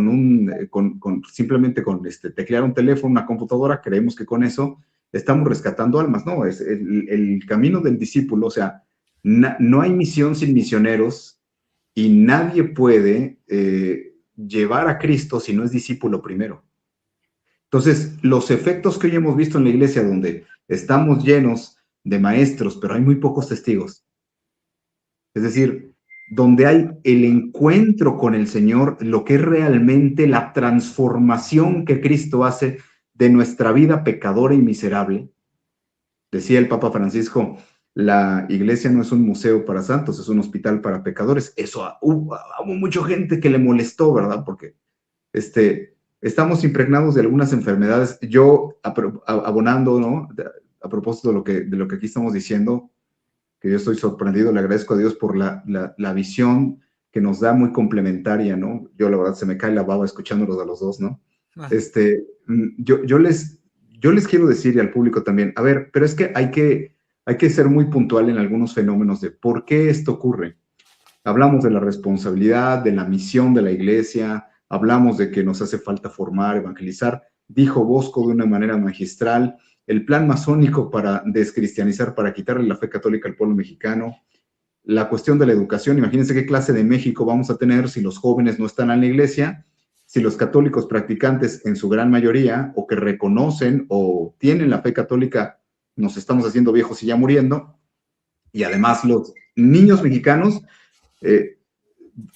simplemente con teclear un teléfono, una computadora, creemos que con eso estamos rescatando almas. No, es el camino del discípulo. O sea, no hay misión sin misioneros y nadie puede llevar a Cristo si no es discípulo primero. Entonces, los efectos que hoy hemos visto en la iglesia, donde estamos llenos de maestros, pero hay muy pocos testigos, es decir, donde hay el encuentro con el Señor, lo que es realmente la transformación que Cristo hace de nuestra vida pecadora y miserable. Decía el Papa Francisco, la iglesia no es un museo para santos, es un hospital para pecadores. Eso hubo mucha gente que le molestó, ¿verdad? Porque estamos impregnados de algunas enfermedades. Yo, abonando, ¿no? A propósito de lo que aquí estamos diciendo, que yo estoy sorprendido, le agradezco a Dios por la visión que nos da muy complementaria, ¿no? Yo, la verdad, se me cae la baba escuchándolos a los dos, ¿no? Ah. Yo les quiero decir, y al público también, a ver, pero es que hay que ser muy puntual en algunos fenómenos de por qué esto ocurre. Hablamos de la responsabilidad, de la misión de la iglesia, hablamos de que nos hace falta formar, evangelizar. Dijo Bosco de una manera magistral, el plan masónico para descristianizar, para quitarle la fe católica al pueblo mexicano. La cuestión de la educación, imagínense qué clase de México vamos a tener si los jóvenes no están en la iglesia, si los católicos practicantes en su gran mayoría, o que reconocen o tienen la fe católica, nos estamos haciendo viejos y ya muriendo, y además los niños mexicanos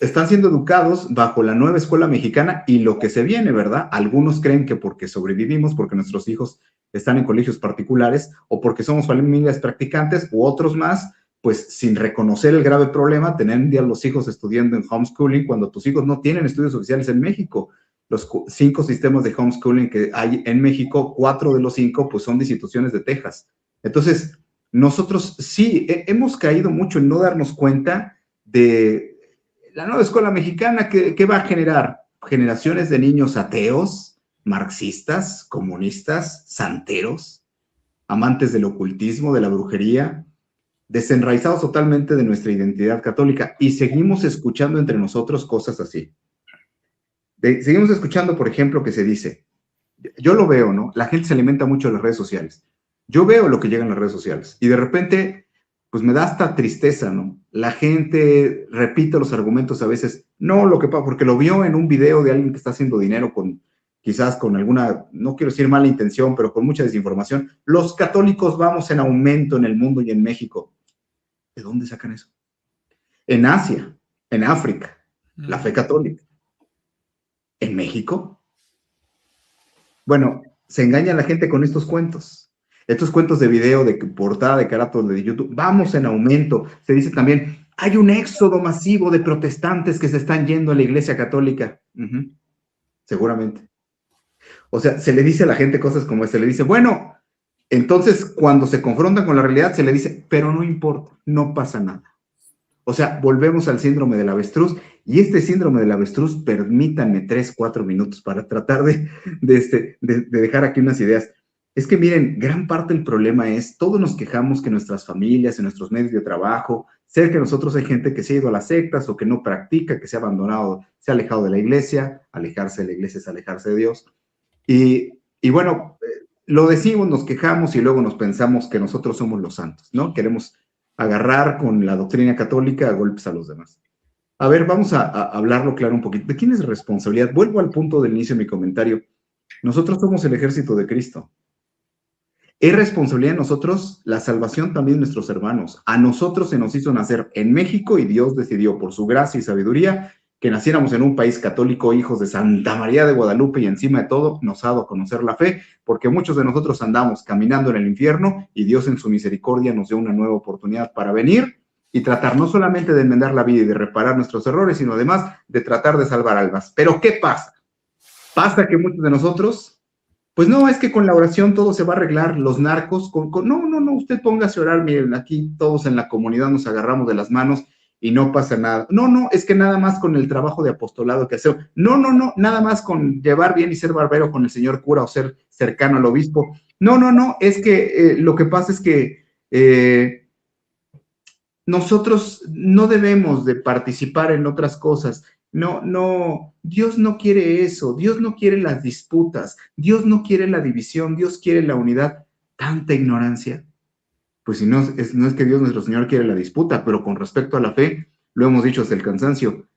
están siendo educados bajo la nueva escuela mexicana y lo que se viene, ¿verdad? Algunos creen que porque sobrevivimos, porque nuestros hijos están en colegios particulares o porque somos familias practicantes, u otros más, pues sin reconocer el grave problema, tener a los hijos estudiando en homeschooling cuando tus hijos no tienen estudios oficiales en México. Los 5 sistemas de homeschooling que hay en México, 4 de los 5 pues son de instituciones de Texas. Entonces, nosotros sí hemos caído mucho en no darnos cuenta de la nueva escuela mexicana que va a generar generaciones de niños ateos, marxistas, comunistas, santeros, amantes del ocultismo, de la brujería, desenraizados totalmente de nuestra identidad católica, y seguimos escuchando entre nosotros cosas así. Seguimos escuchando, por ejemplo, que se dice, yo lo veo, ¿no? La gente se alimenta mucho de las redes sociales. Yo veo lo que llega en las redes sociales y de repente, pues me da hasta tristeza, ¿no? La gente repite los argumentos a veces, no lo que pasa, porque lo vio en un video de alguien que está haciendo dinero quizás con alguna, no quiero decir mala intención, pero con mucha desinformación. Los católicos vamos en aumento en el mundo y en México. ¿De dónde sacan eso? En Asia, en África, la fe católica. ¿En México? Bueno, se engaña a la gente con estos cuentos. Estos cuentos de video, de portada, de carátula de YouTube, vamos en aumento. Se dice también, Hay un éxodo masivo de protestantes que se están yendo a la Iglesia Católica. Seguramente. O sea, se le dice a la gente cosas como esta, le dice, bueno, entonces cuando se confrontan con la realidad se le dice, pero no importa, no pasa nada. O sea, volvemos al síndrome del avestruz, y este síndrome del avestruz, permítanme 3, 4 minutos para tratar de dejar aquí unas ideas. Es que miren, gran parte del problema es, todos nos quejamos que nuestras familias, en nuestros medios de trabajo, cerca de nosotros hay gente que se ha ido a las sectas o que no practica, que se ha abandonado, se ha alejado de la iglesia. Alejarse de la iglesia es alejarse de Dios. Y bueno, lo decimos, nos quejamos y luego nos pensamos que nosotros somos los santos, ¿no? Queremos agarrar con la doctrina católica a golpes a los demás. A ver, vamos a hablarlo claro un poquito. ¿De quién es responsabilidad? Vuelvo al punto del inicio de mi comentario. Nosotros somos el ejército de Cristo. Es responsabilidad de nosotros la salvación también de nuestros hermanos. A nosotros se nos hizo nacer en México y Dios decidió por su gracia y sabiduría que naciéramos en un país católico, hijos de Santa María de Guadalupe, y encima de todo nos ha dado a conocer la fe, porque muchos de nosotros andamos caminando en el infierno y Dios en su misericordia nos dio una nueva oportunidad para venir y tratar no solamente de enmendar la vida y de reparar nuestros errores, sino además de tratar de salvar almas. Pero ¿qué pasa? Pasa que muchos de nosotros, pues no, es que con la oración todo se va a arreglar. Los narcos, no, usted póngase a orar, miren, aquí todos en la comunidad nos agarramos de las manos y no pasa nada. No, es que nada más con el trabajo de apostolado que hacemos. No, nada más con llevar bien y ser barbero con el señor cura o ser cercano al obispo. No, es que lo que pasa es que nosotros no debemos de participar en otras cosas. No, Dios no quiere eso. Dios no quiere las disputas. Dios no quiere la división. Dios quiere la unidad. Tanta ignorancia. Pues si no es que Dios nuestro Señor quiere la disputa, pero con respecto a la fe, lo hemos dicho hasta el cansancio,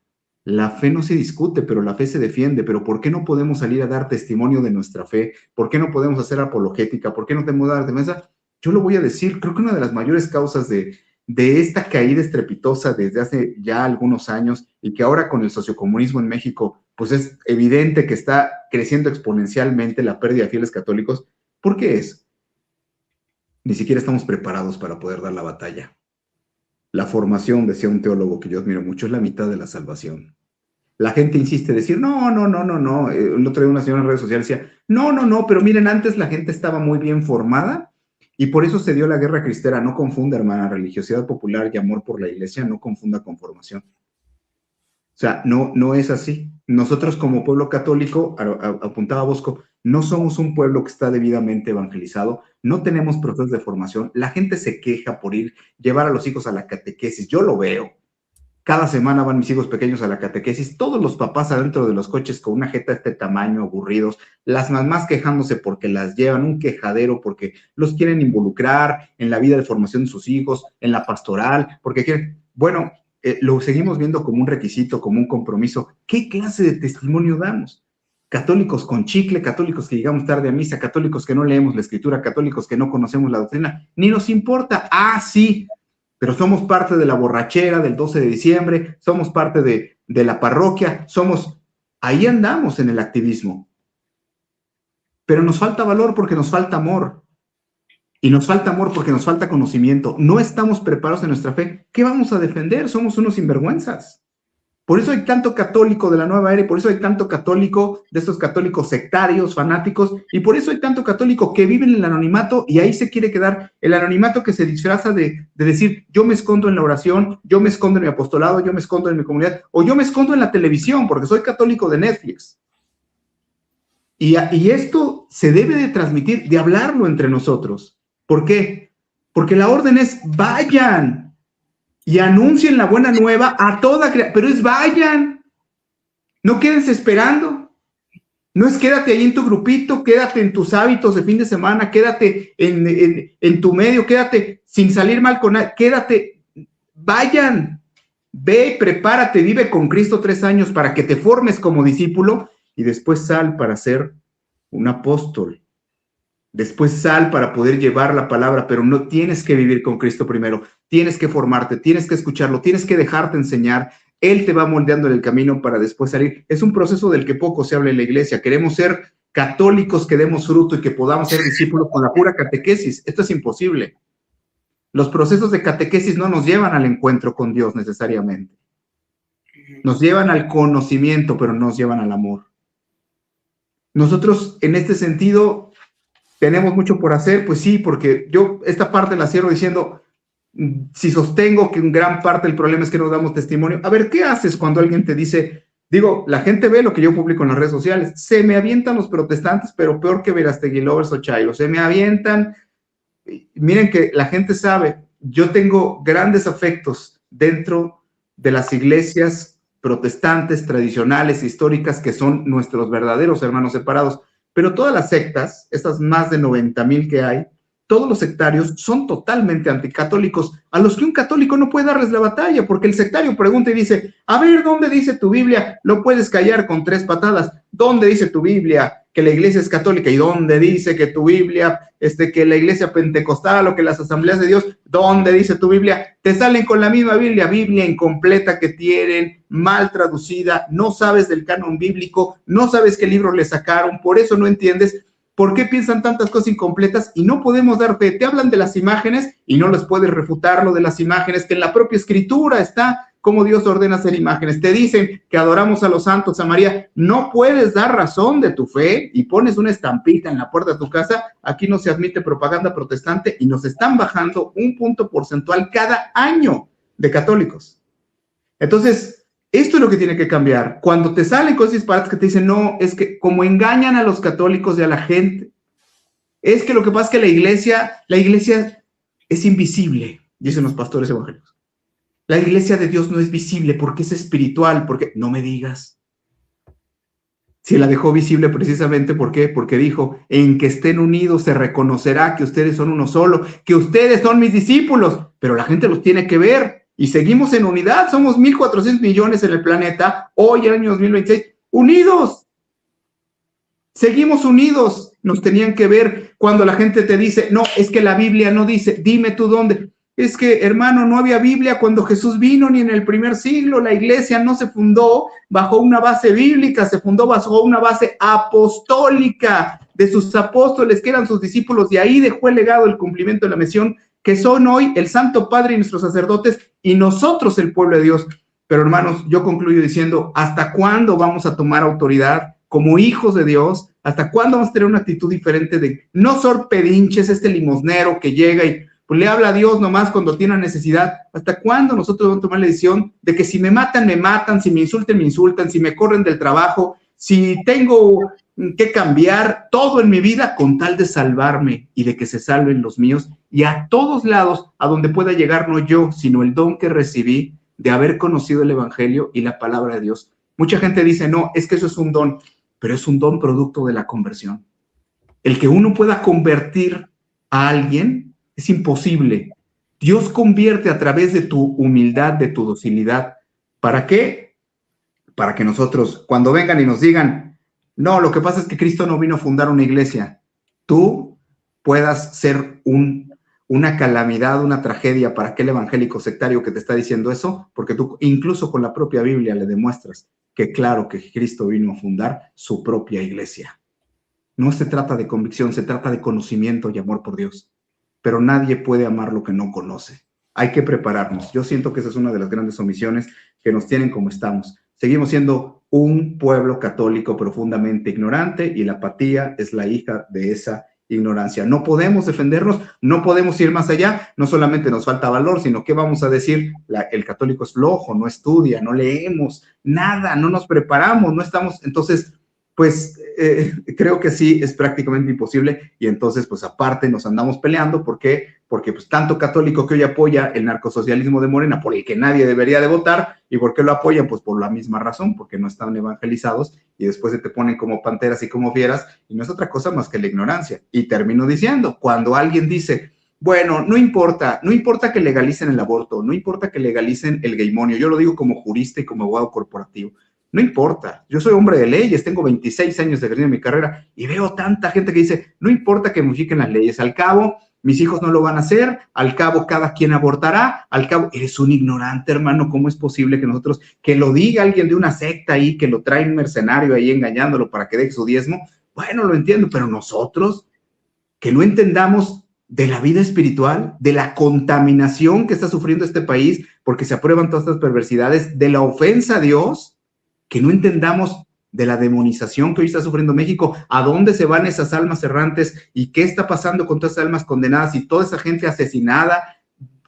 la fe no se discute, pero la fe se defiende. Pero ¿por qué no podemos salir a dar testimonio de nuestra fe? ¿Por qué no podemos hacer apologética? ¿Por qué no tenemos que dar defensa? Yo lo voy a decir, creo que una de las mayores causas de esta caída estrepitosa desde hace ya algunos años y que ahora con el sociocomunismo en México, pues es evidente que está creciendo exponencialmente la pérdida de fieles católicos. ¿Por qué es? Ni siquiera estamos preparados para poder dar la batalla. La formación, decía un teólogo que yo admiro mucho, es la mitad de la salvación. La gente insiste en decir, no. El otro día una señora en redes sociales decía, no, pero miren, antes la gente estaba muy bien formada y por eso se dio la guerra cristera. No confunda, hermana, religiosidad popular y amor por la iglesia, no confunda con formación. O sea, no es así. Nosotros como pueblo católico, apuntaba Bosco, no somos un pueblo que está debidamente evangelizado, no tenemos procesos de formación, la gente se queja por llevar a los hijos a la catequesis, yo lo veo. Cada semana van mis hijos pequeños a la catequesis, todos los papás adentro de los coches con una jeta de este tamaño, aburridos, las mamás quejándose porque las llevan, un quejadero porque los quieren involucrar en la vida de formación de sus hijos, en la pastoral, porque quieren, bueno, lo seguimos viendo como un requisito, como un compromiso. ¿Qué clase de testimonio damos? Católicos con chicle, católicos que llegamos tarde a misa, católicos que no leemos la escritura, católicos que no conocemos la doctrina, ni nos importa. Ah, sí, pero somos parte de la borrachera del 12 de diciembre, somos parte de la parroquia, ahí andamos en el activismo. Pero nos falta valor porque nos falta amor. Y nos falta amor porque nos falta conocimiento. No estamos preparados en nuestra fe. ¿Qué vamos a defender? Somos unos sinvergüenzas. Por eso hay tanto católico de la nueva era, y por eso hay tanto católico de estos católicos sectarios, fanáticos, y por eso hay tanto católico que vive en el anonimato y ahí se quiere quedar. El anonimato que se disfraza de decir, yo me escondo en la oración, yo me escondo en mi apostolado, yo me escondo en mi comunidad, o yo me escondo en la televisión porque soy católico de Netflix. Y esto se debe de transmitir, de hablarlo entre nosotros. ¿Por qué? Porque la orden es vayan y anuncien la buena nueva a toda criatura, pero es vayan, no quédense esperando, no es quédate ahí en tu grupito, quédate en tus hábitos de fin de semana, quédate en tu medio, quédate sin salir mal con nadie, quédate, vayan, ve, prepárate, vive con Cristo 3 años para que te formes como discípulo y después sal para ser un apóstol. Después sal para poder llevar la palabra, pero no tienes que vivir con Cristo primero. Tienes que formarte, tienes que escucharlo, tienes que dejarte enseñar. Él te va moldeando en el camino para después salir. Es un proceso del que poco se habla en la iglesia. Queremos ser católicos que demos fruto y que podamos ser discípulos con la pura catequesis. Esto es imposible. Los procesos de catequesis no nos llevan al encuentro con Dios necesariamente. Nos llevan al conocimiento, pero no nos llevan al amor. Nosotros, en este sentido, tenemos mucho por hacer, pues sí, porque yo esta parte la cierro diciendo, si sostengo que en gran parte del problema es que no damos testimonio, a ver, ¿qué haces cuando alguien te dice, digo, la gente ve lo que yo publico en las redes sociales, se me avientan los protestantes, pero peor que Verástegui Lovers o Chairo, se me avientan, miren que la gente sabe, yo tengo grandes afectos dentro de las iglesias protestantes, tradicionales, históricas, que son nuestros verdaderos hermanos separados, pero todas las sectas, estas más de 90,000 que hay, todos los sectarios son totalmente anticatólicos, a los que un católico no puede darles la batalla, porque el sectario pregunta y dice, a ver, ¿dónde dice tu Biblia? Lo puedes callar con 3 patadas. ¿Dónde dice tu Biblia que la iglesia es católica? ¿Y dónde dice que tu Biblia, que la iglesia pentecostal o que las asambleas de Dios, dónde dice tu Biblia? Te salen con la misma Biblia incompleta que tienen, mal traducida, no sabes del canon bíblico, no sabes qué libros le sacaron, por eso no entiendes. ¿Por qué piensan tantas cosas incompletas y no podemos dar fe? Te hablan de las imágenes y no les puedes refutar lo de las imágenes, que en la propia escritura está cómo Dios ordena hacer imágenes. Te dicen que adoramos a los santos, a María. No puedes dar razón de tu fe y pones una estampita en la puerta de tu casa. Aquí no se admite propaganda protestante y nos están bajando un punto porcentual cada año de católicos. Entonces, esto es lo que tiene que cambiar. Cuando te salen cosas disparates que te dicen, no, es que como engañan a los católicos y a la gente, es que lo que pasa es que la iglesia es invisible, dicen los pastores evangélicos. La iglesia de Dios no es visible porque es espiritual, porque no me digas. Si la dejó visible precisamente, ¿por qué? Porque dijo, en que estén unidos se reconocerá que ustedes son uno solo, que ustedes son mis discípulos, pero la gente los tiene que ver. Y seguimos en unidad, somos 1,400 millones en el planeta, hoy, el año 2026, unidos. Seguimos unidos, nos tenían que ver cuando la gente te dice, no, es que la Biblia no dice, dime tú dónde. Es que, hermano, no había Biblia cuando Jesús vino ni en el primer siglo, la iglesia no se fundó bajo una base bíblica, se fundó bajo una base apostólica de sus apóstoles, que eran sus discípulos, y ahí dejó el legado, el cumplimiento de la misión, que son hoy el Santo Padre y nuestros sacerdotes, y nosotros el pueblo de Dios. Pero hermanos, yo concluyo diciendo, ¿hasta cuándo vamos a tomar autoridad como hijos de Dios? ¿Hasta cuándo vamos a tener una actitud diferente de no ser pedinches, limosnero que llega y pues le habla a Dios nomás cuando tiene necesidad? ¿Hasta cuándo nosotros vamos a tomar la decisión de que si me matan, me matan, si me insultan, si me corren del trabajo, si tengo que cambiar todo en mi vida con tal de salvarme y de que se salven los míos, y a todos lados a donde pueda llegar, no yo, sino el don que recibí de haber conocido el evangelio y la palabra de Dios? Mucha gente dice, no, es que eso es un don, pero es un don producto de la conversión. El que uno pueda convertir a alguien es imposible. Dios convierte a través de tu humildad, de tu docilidad. ¿Para qué? Para que nosotros, cuando vengan y nos digan, no, lo que pasa es que Cristo no vino a fundar una iglesia, tú puedas ser una calamidad, una tragedia para aquel evangélico sectario que te está diciendo eso, porque tú incluso con la propia Biblia le demuestras que claro que Cristo vino a fundar su propia iglesia. No se trata de convicción, se trata de conocimiento y amor por Dios. Pero nadie puede amar lo que no conoce. Hay que prepararnos. Yo siento que esa es una de las grandes omisiones que nos tienen como estamos. Seguimos siendo un pueblo católico profundamente ignorante y la apatía es la hija de esa ignorancia. No podemos defendernos, no podemos ir más allá. No solamente nos falta valor, sino que vamos a decir, el católico es flojo, no estudia, no leemos, nada, no nos preparamos, no estamos. Entonces, pues creo que sí es prácticamente imposible, y entonces pues aparte nos andamos peleando. ¿Por qué? Porque pues tanto católico que hoy apoya el narcosocialismo de Morena, por el que nadie debería de votar. ¿Y por qué lo apoyan? Pues por la misma razón, porque no están evangelizados y después se te ponen como panteras y como fieras, y no es otra cosa más que la ignorancia. Y termino diciendo, cuando alguien dice, bueno, no importa que legalicen el aborto, no importa que legalicen el gaymonio, yo lo digo como jurista y como abogado corporativo, no importa, yo soy hombre de leyes, tengo 26 años de ejercicio en mi carrera y veo tanta gente que dice, no importa que modifiquen las leyes, al cabo mis hijos no lo van a hacer, al cabo cada quien abortará, al cabo eres un ignorante, hermano. ¿Cómo es posible que nosotros, que lo diga alguien de una secta ahí, que lo trae un mercenario ahí engañándolo para que deje su diezmo? Bueno, lo entiendo, pero nosotros, que no entendamos de la vida espiritual, de la contaminación que está sufriendo este país, porque se aprueban todas estas perversidades, de la ofensa a Dios, que no entendamos de la demonización que hoy está sufriendo México, a dónde se van esas almas errantes y qué está pasando con todas esas almas condenadas y toda esa gente asesinada,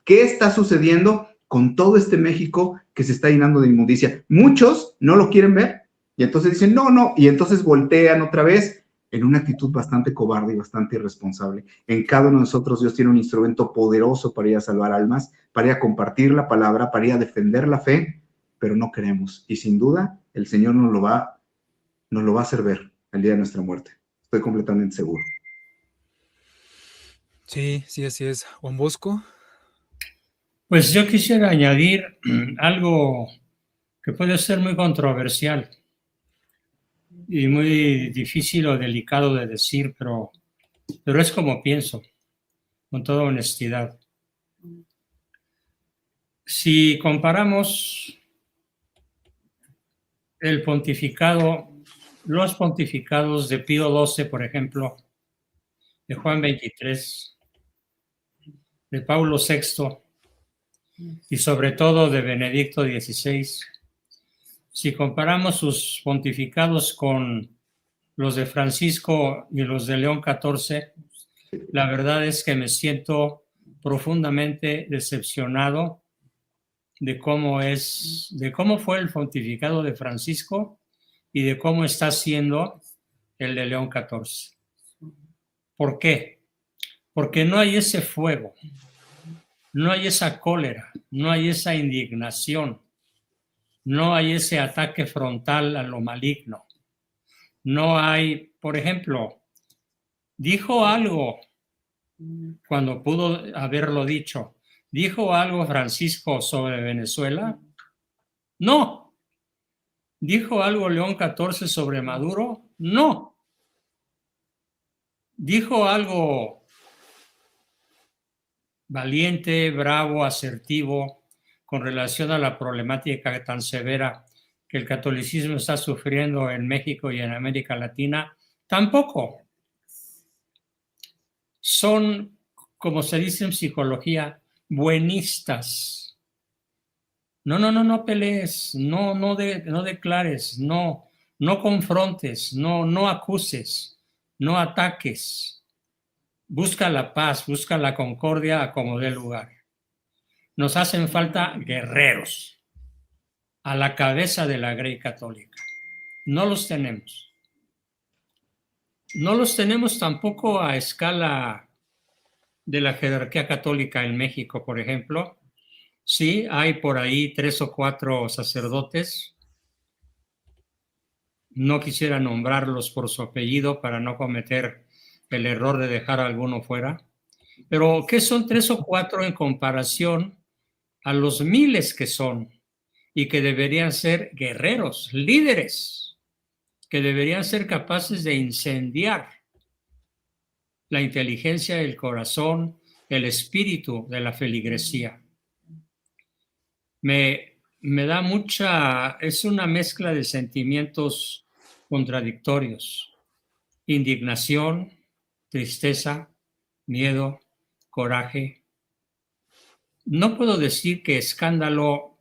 qué está sucediendo con todo este México que se está llenando de inmundicia. Muchos no lo quieren ver y entonces dicen no, y entonces voltean otra vez en una actitud bastante cobarde y bastante irresponsable. En cada uno de nosotros Dios tiene un instrumento poderoso para ir a salvar almas, para ir a compartir la palabra, para ir a defender la fe, pero no queremos. Y sin duda el Señor nos lo va a hacer ver el día de nuestra muerte. Estoy completamente seguro. Sí, así es. Juan Bosco. Pues yo quisiera añadir algo que puede ser muy controversial y muy difícil o delicado de decir, pero es como pienso, con toda honestidad. Si comparamos el pontificado, los pontificados de Pío XII, por ejemplo, de Juan XXIII, de Paulo VI y sobre todo de Benedicto XVI, si comparamos sus pontificados con los de Francisco y los de León XIV, la verdad es que me siento profundamente decepcionado de cómo fue el pontificado de Francisco y de cómo está siendo el de León XIV. ¿Por qué? Porque no hay ese fuego, no hay esa cólera, no hay esa indignación, no hay ese ataque frontal a lo maligno. No hay, por ejemplo, dijo algo cuando pudo haberlo dicho. ¿Dijo algo Francisco sobre Venezuela? No. ¿Dijo algo León XIV sobre Maduro? No. ¿Dijo algo valiente, bravo, asertivo con relación a la problemática tan severa que el catolicismo está sufriendo en México y en América Latina? Tampoco. Son, como se dice en psicología, buenistas. No pelees, no declares, no confrontes, no acuses, no ataques. Busca la paz, busca la concordia a como dé lugar. Nos hacen falta guerreros a la cabeza de la Grey Católica. No los tenemos. No los tenemos tampoco a escala de la jerarquía católica en México, por ejemplo. Sí, hay por ahí 3 o 4 sacerdotes. No quisiera nombrarlos por su apellido para no cometer el error de dejar a alguno fuera. Pero, ¿qué son 3 o 4 en comparación a los miles que son y que deberían ser guerreros, líderes, que deberían ser capaces de incendiar la inteligencia, el corazón, el espíritu de la feligresía? Me da es una mezcla de sentimientos contradictorios: indignación, tristeza, miedo, coraje. No puedo decir que escándalo,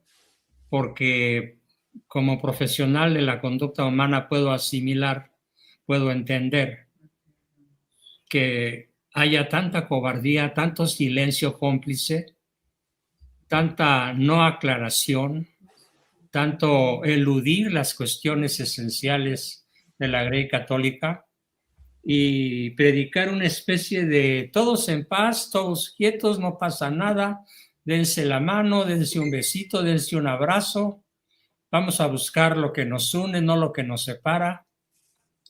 porque como profesional de la conducta humana puedo asimilar, puedo entender que haya tanta cobardía, tanto silencio cómplice, tanta no aclaración, tanto eludir las cuestiones esenciales de la Grey Católica y predicar una especie de todos en paz, todos quietos, no pasa nada, dense la mano, dense un besito, dense un abrazo, vamos a buscar lo que nos une, no lo que nos separa.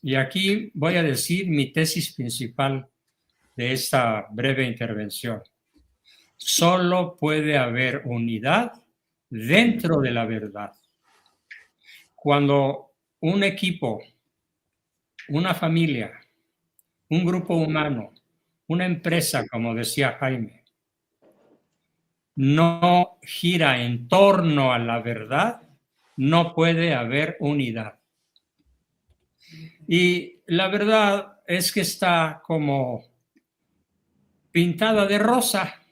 Y aquí voy a decir mi tesis principal de esta breve intervención. Solo puede haber unidad dentro de la verdad. Cuando un equipo, una familia, un grupo humano, una empresa, como decía Jaime, no gira en torno a la verdad, no puede haber unidad. Y la verdad es que está como pintada de rosa,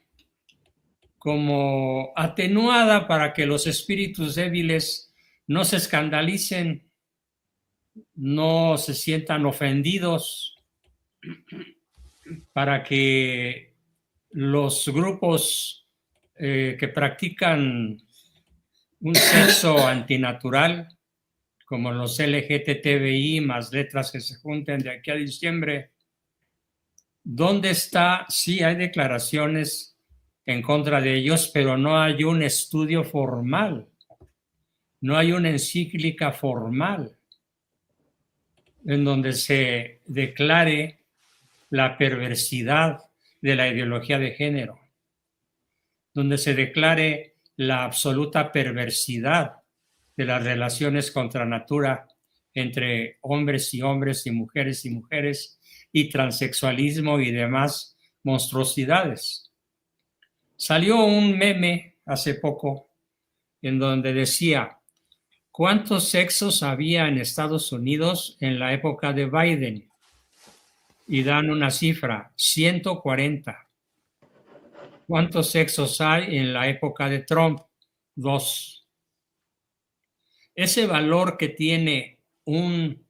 como atenuada para que los espíritus débiles no se escandalicen, no se sientan ofendidos, para que los grupos que practican un sexo antinatural, como los LGTBI más letras que se junten de aquí a diciembre, ¿dónde está? Sí, hay declaraciones en contra de ellos, pero no hay un estudio formal, no hay una encíclica formal en donde se declare la perversidad de la ideología de género, donde se declare la absoluta perversidad de las relaciones contra natura entre hombres y hombres y mujeres y transexualismo y demás monstruosidades. Salió un meme hace poco en donde decía: ¿cuántos sexos había en Estados Unidos en la época de Biden? Y dan una cifra, 140. ¿Cuántos sexos hay en la época de Trump? 2. Ese valor que tiene un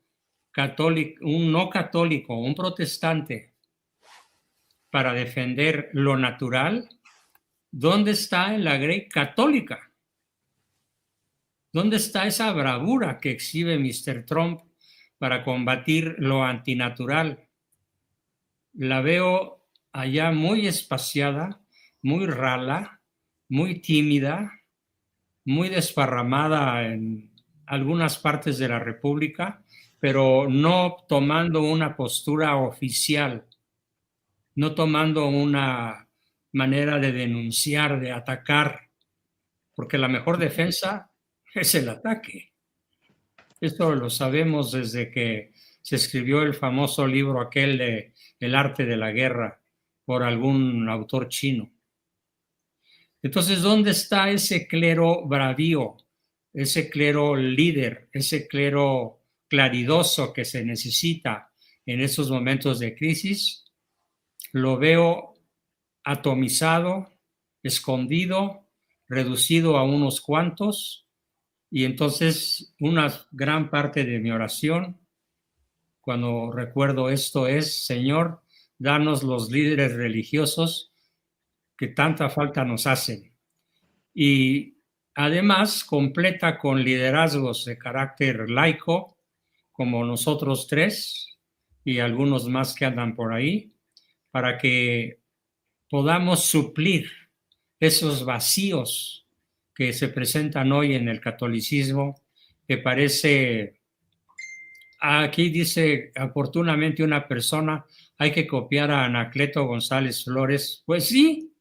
católico, un no católico, un protestante, para defender lo natural, ¿dónde está en la Grey católica? ¿Dónde está esa bravura que exhibe Mr. Trump para combatir lo antinatural? La veo allá muy espaciada, muy rala, muy tímida, muy desparramada en algunas partes de la República, pero no tomando una postura oficial, no tomando una manera de denunciar, de atacar, porque la mejor defensa es el ataque. Esto lo sabemos desde que se escribió el famoso libro aquel de El arte de la guerra por algún autor chino. Entonces, ¿dónde está ese clero bravío, ese clero líder, ese clero claridoso que se necesita en esos momentos de crisis? Lo veo atomizado, escondido, reducido a unos cuantos, y entonces una gran parte de mi oración cuando recuerdo esto es: Señor, danos los líderes religiosos que tanta falta nos hacen. Y además completa con liderazgos de carácter laico, como nosotros tres y algunos más que andan por ahí, para que podamos suplir esos vacíos que se presentan hoy en el catolicismo, que parece... Aquí dice oportunamente una persona: hay que copiar a Anacleto González Flores. Pues sí,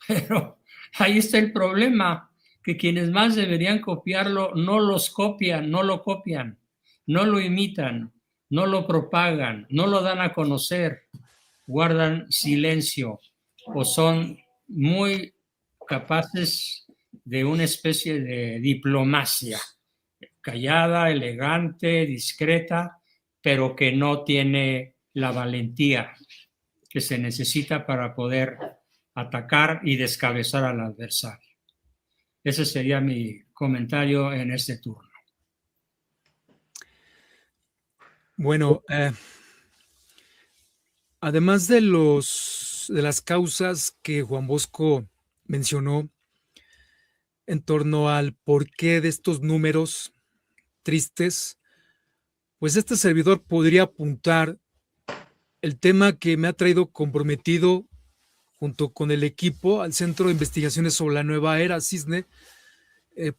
pero ahí está el problema, que quienes más deberían copiarlo no los copian, no lo copian, no lo imitan, no lo propagan, no lo dan a conocer, guardan silencio o son muy capaces de una especie de diplomacia, callada, elegante, discreta, pero que no tiene la valentía que se necesita para poder atacar y descabezar al adversario. Ese sería mi comentario en este turno. Bueno, además de las causas que Juan Bosco mencionó en torno al porqué de estos números tristes, pues este servidor podría apuntar el tema que me ha traído comprometido junto con el equipo al Centro de Investigaciones sobre la Nueva Era, CISNE,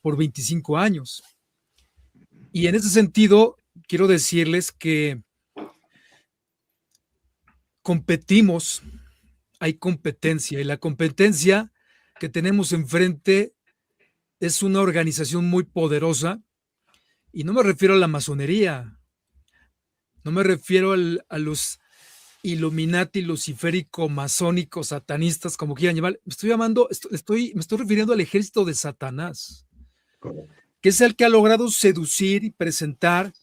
por 25 años. Y en ese sentido, quiero decirles que competimos, hay competencia, y la competencia que tenemos enfrente es una organización muy poderosa, y no me refiero a la masonería, no me refiero a los Illuminati, luciférico, masónicos, satanistas, como quieran llamar. Me estoy refiriendo al ejército de Satanás, que es el que ha logrado seducir y presentar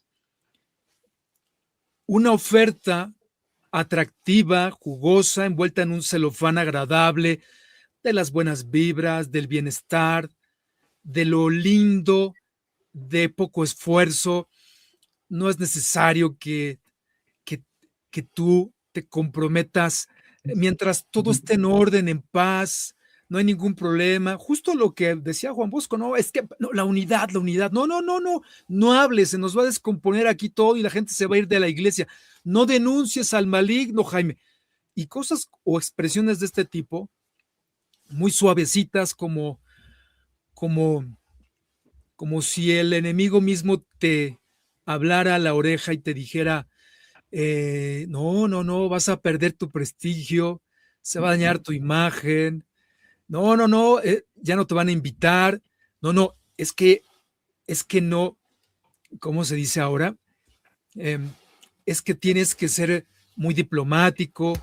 una oferta atractiva, jugosa, envuelta en un celofán agradable, de las buenas vibras, del bienestar, de lo lindo, de poco esfuerzo. No es necesario que tú te comprometas mientras todo esté en orden, en paz, no hay ningún problema. Justo lo que decía Juan Bosco, no, es que no, la unidad, no hables, se nos va a descomponer aquí todo y la gente se va a ir de la iglesia. No denuncies al maligno, Jaime. Y cosas o expresiones de este tipo, muy suavecitas, como si el enemigo mismo te hablara a la oreja y te dijera, no, vas a perder tu prestigio, se va a dañar tu imagen, no, ya no te van a invitar, no, es que no, ¿cómo se dice ahora? Es que tienes que ser muy diplomático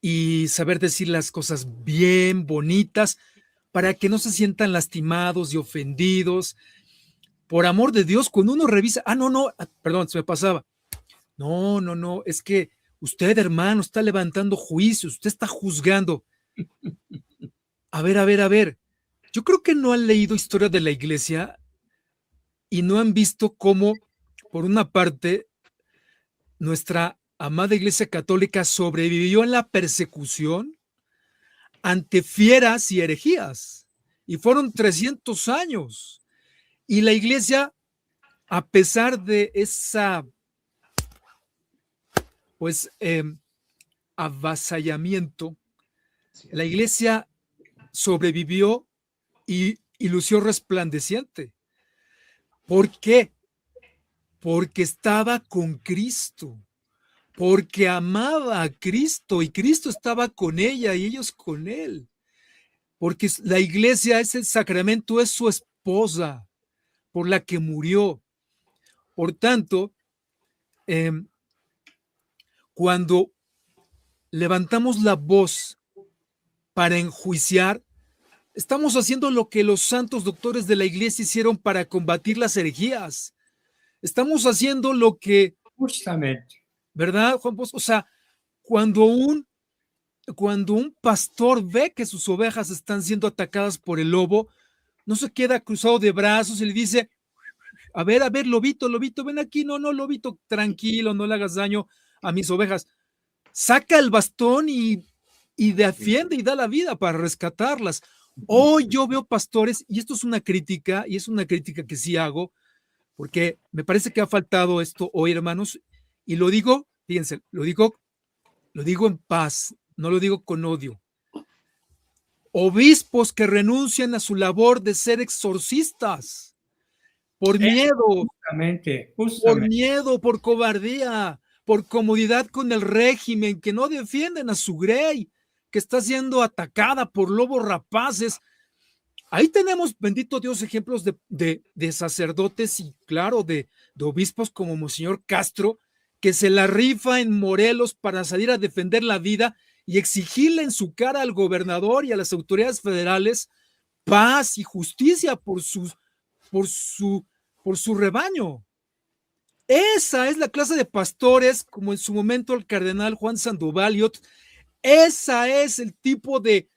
y saber decir las cosas bien, bonitas, para que no se sientan lastimados y ofendidos. Por amor de Dios, cuando uno revisa, perdón, se me pasaba. No, es que usted, hermano, está levantando juicios, usted está juzgando. A ver. Yo creo que no han leído historia de la iglesia y no han visto cómo, por una parte, nuestra amada Iglesia Católica sobrevivió en la persecución ante fieras y herejías. Y fueron 300 años. Y la iglesia, a pesar de esa, pues, avasallamiento, la iglesia sobrevivió y lució resplandeciente. ¿Por qué? Porque estaba con Cristo, porque amaba a Cristo y Cristo estaba con ella y ellos con él. Porque la iglesia, ese sacramento, es su esposa por la que murió. Por tanto, cuando levantamos la voz para enjuiciar, estamos haciendo lo que los santos doctores de la iglesia hicieron para combatir las herejías. Estamos haciendo lo que... Justamente. ¿Verdad, Juan Bosco? O sea, cuando un pastor ve que sus ovejas están siendo atacadas por el lobo, no se queda cruzado de brazos y le dice, a ver, lobito, ven aquí, no, lobito, tranquilo, no le hagas daño a mis ovejas. Saca el bastón y defiende y da la vida para rescatarlas. Hoy yo veo pastores, y esto es una crítica, y es una crítica que sí hago, porque me parece que ha faltado esto hoy, hermanos, y lo digo, fíjense, lo digo en paz, no lo digo con odio. Obispos que renuncian a su labor de ser exorcistas por miedo, justamente. por miedo, por cobardía, por comodidad con el régimen, que no defienden a su grey, que está siendo atacada por lobos rapaces. Ahí tenemos, bendito Dios, ejemplos de sacerdotes y claro, de obispos como Monseñor Castro, que se la rifa en Morelos para salir a defender la vida y exigirle en su cara al gobernador y a las autoridades federales paz y justicia por su rebaño. Esa es la clase de pastores, como en su momento el cardenal Juan Sandoval y otros. Esa es el tipo de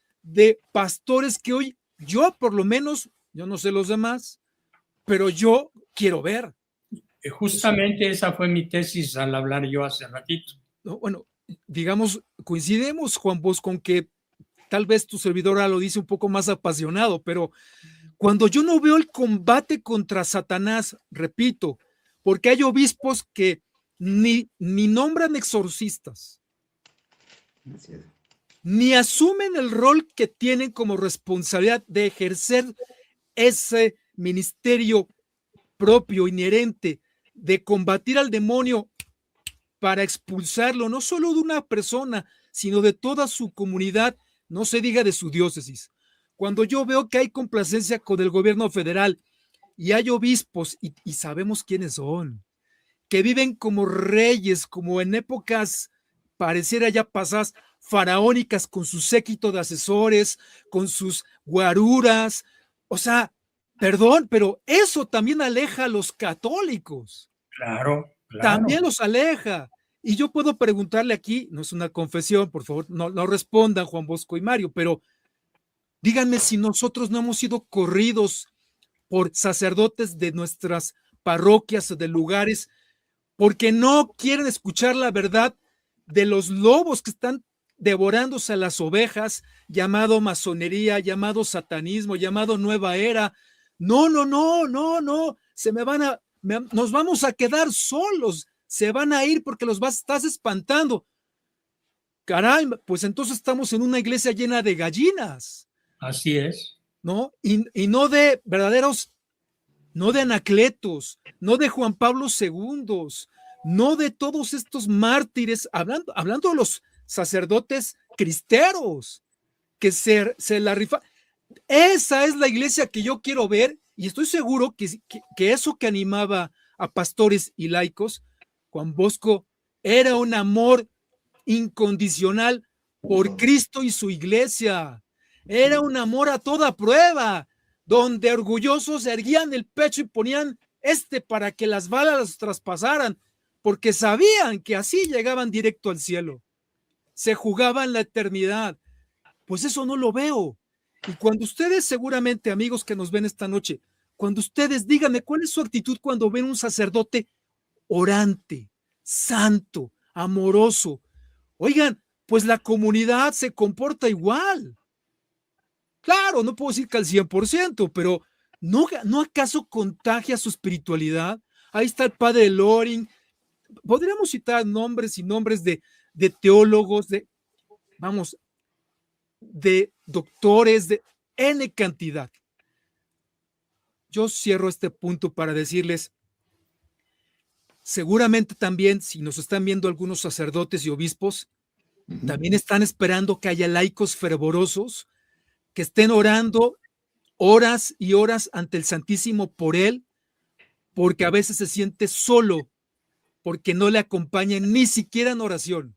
pastores que hoy yo, por lo menos, yo no sé los demás, pero yo quiero ver. Justamente esa fue mi tesis al hablar yo hace ratito. No, bueno, digamos, coincidimos, Juan Bosco, con que tal vez tu servidora lo dice un poco más apasionado, pero cuando yo no veo el combate contra Satanás, repito, porque hay obispos que ni nombran exorcistas, ni asumen el rol que tienen como responsabilidad de ejercer ese ministerio propio, inherente, de combatir al demonio para expulsarlo, no solo de una persona, sino de toda su comunidad, no se diga de su diócesis. Cuando yo veo que hay complacencia con el gobierno federal y hay obispos, y sabemos quiénes son, que viven como reyes, como en épocas pareciera ya pasadas, faraónicas, con su séquito de asesores, con sus guaruras, o sea, perdón, pero eso también aleja a los católicos. Claro. También los aleja. Y yo puedo preguntarle aquí, no es una confesión, por favor, no respondan Juan Bosco y Mario, pero díganme si nosotros no hemos sido corridos por sacerdotes de nuestras parroquias o de lugares porque no quieren escuchar la verdad de los lobos que están devorándose a las ovejas, llamado masonería, llamado satanismo, llamado nueva era. No, nos vamos a quedar solos, se van a ir porque estás espantando. Caray, pues entonces estamos en una iglesia llena de gallinas. Así es. ¿No? Y no de verdaderos, no de Anacletos, no de Juan Pablo II, no de todos estos mártires, hablando de los sacerdotes cristeros, que se la rifa. Esa es la iglesia que yo quiero ver, y estoy seguro que eso que animaba a pastores y laicos, Juan Bosco, era un amor incondicional por Cristo y su iglesia. Era un amor a toda prueba, donde orgullosos erguían el pecho y ponían para que las balas los traspasaran, porque sabían que así llegaban directo al cielo. Se jugaban la eternidad. Pues eso no lo veo. Y cuando ustedes, seguramente, amigos que nos ven esta noche, cuando ustedes díganme cuál es su actitud cuando ven un sacerdote orante, santo, amoroso. Oigan, pues la comunidad se comporta igual. Claro, no puedo decir que al 100%, pero ¿no acaso contagia su espiritualidad? Ahí está el padre Loring. Podríamos citar nombres y nombres de teólogos, de doctores, de N cantidad. Yo cierro este punto para decirles, seguramente también, si nos están viendo algunos sacerdotes y obispos, también están esperando que haya laicos fervorosos que estén orando horas y horas ante el Santísimo por él, porque a veces se siente solo, porque no le acompañan ni siquiera en oración,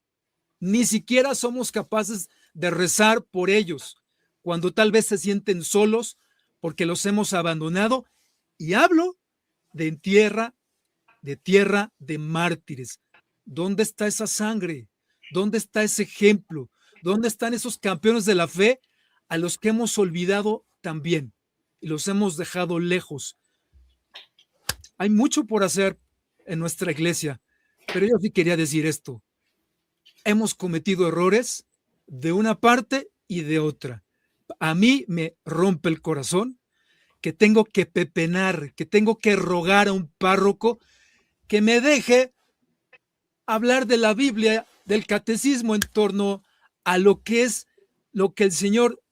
ni siquiera somos capaces de rezar por ellos, cuando tal vez se sienten solos porque los hemos abandonado. Y hablo de tierra de mártires. ¿Dónde está esa sangre? ¿Dónde está ese ejemplo? ¿Dónde están esos campeones de la fe a los que hemos olvidado también y los hemos dejado lejos? Hay mucho por hacer en nuestra iglesia, pero yo sí quería decir esto. Hemos cometido errores de una parte y de otra. A mí me rompe el corazón que tengo que pepenar, que tengo que rogar a un párroco que me deje hablar de la Biblia, del catecismo en torno a lo que el Señor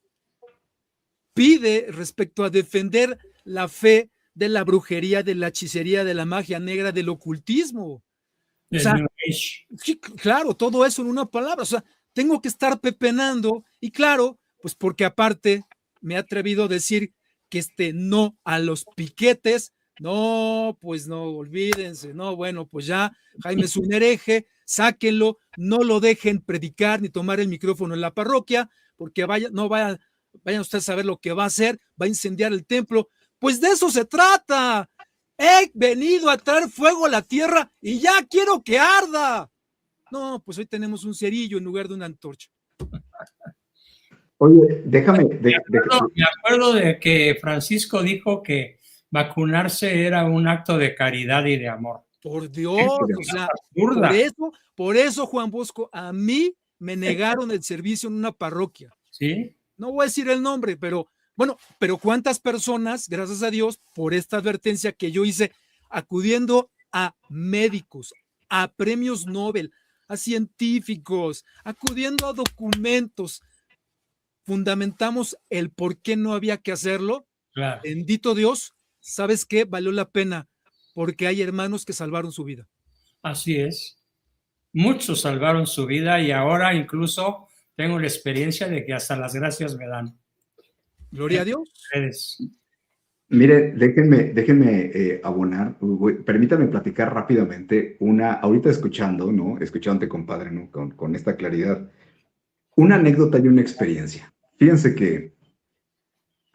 pide respecto a defender la fe de la brujería, de la hechicería, de la magia negra, del ocultismo. O sea, sí, claro, todo eso en una palabra. O sea, tengo que estar pepenando, y claro, pues porque aparte me he atrevido a decir que no a los piquetes. No, pues no, olvídense, no, bueno, pues ya, Jaime es un hereje, sáquenlo, no lo dejen predicar ni tomar el micrófono en la parroquia, porque vayan ustedes a saber lo que va a hacer, va a incendiar el templo. Pues de eso se trata. He venido a traer fuego a la tierra y ya quiero que arda. No, pues hoy tenemos un cerillo en lugar de una antorcha. Oye, déjame. Me acuerdo de que Francisco dijo que vacunarse era un acto de caridad y de amor. Por Dios, o sea, por eso, Juan Bosco, a mí me negaron el servicio en una parroquia. ¿Sí? No voy a decir el nombre, pero bueno, pero cuántas personas, gracias a Dios, por esta advertencia que yo hice, acudiendo a médicos, a premios Nobel, a científicos, acudiendo a documentos, fundamentamos el por qué no había que hacerlo. Claro. Bendito Dios, ¿sabes qué? Valió la pena, porque hay hermanos que salvaron su vida. Así es. Muchos salvaron su vida y ahora incluso tengo la experiencia de que hasta las gracias me dan. Gloria a Dios. Mire, déjenme abonar, permítanme platicar rápidamente ahorita escuchándote, compadre, ¿no? Con esta claridad, una anécdota y una experiencia. Fíjense que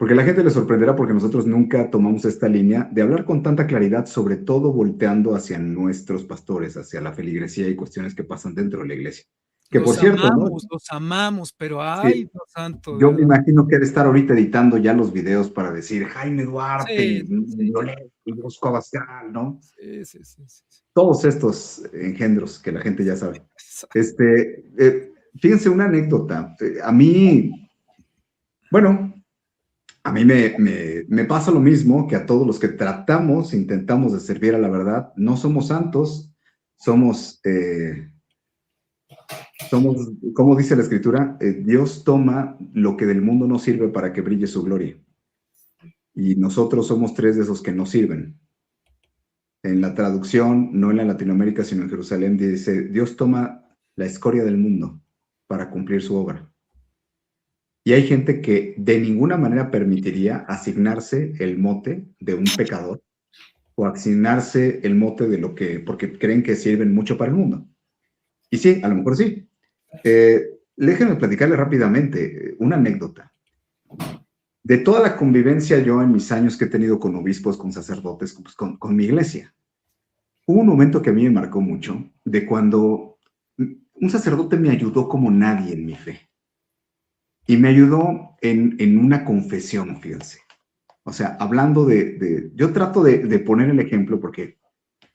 Porque a la gente le sorprenderá porque nosotros nunca tomamos esta línea de hablar con tanta claridad, sobre todo volteando hacia nuestros pastores, hacia la feligresía y cuestiones que pasan dentro de la iglesia. Que por cierto, ¿no? Los amamos, pero ay, Sí, Dios santo, yo me ¿verdad? imagino que ha de estar ahorita editando ya los videos para decir Jaime Duarte, Sí, sí, y Bosco Abascal, ¿no? sí. Todos estos engendros que la gente ya sabe. Fíjense una anécdota. A mí me pasa lo mismo que a todos los que intentamos de servir a la verdad. No somos santos, somos, como dice la Escritura, Dios toma lo que del mundo no sirve para que brille su gloria. Y nosotros somos 3 de esos que no sirven. En la traducción, no en la Latinoamérica, sino en Jerusalén, dice, Dios toma la escoria del mundo para cumplir su obra. Y hay gente que de ninguna manera permitiría asignarse el mote de un pecador o asignarse el mote de porque creen que sirven mucho para el mundo. Y sí, a lo mejor sí. Déjenme platicarles rápidamente una anécdota. De toda la convivencia yo en mis años que he tenido con obispos, con sacerdotes, pues, con mi iglesia, hubo un momento que a mí me marcó mucho, de cuando un sacerdote me ayudó como nadie en mi fe. Y me ayudó en una confesión, fíjense. O sea, hablando yo trato de poner el ejemplo porque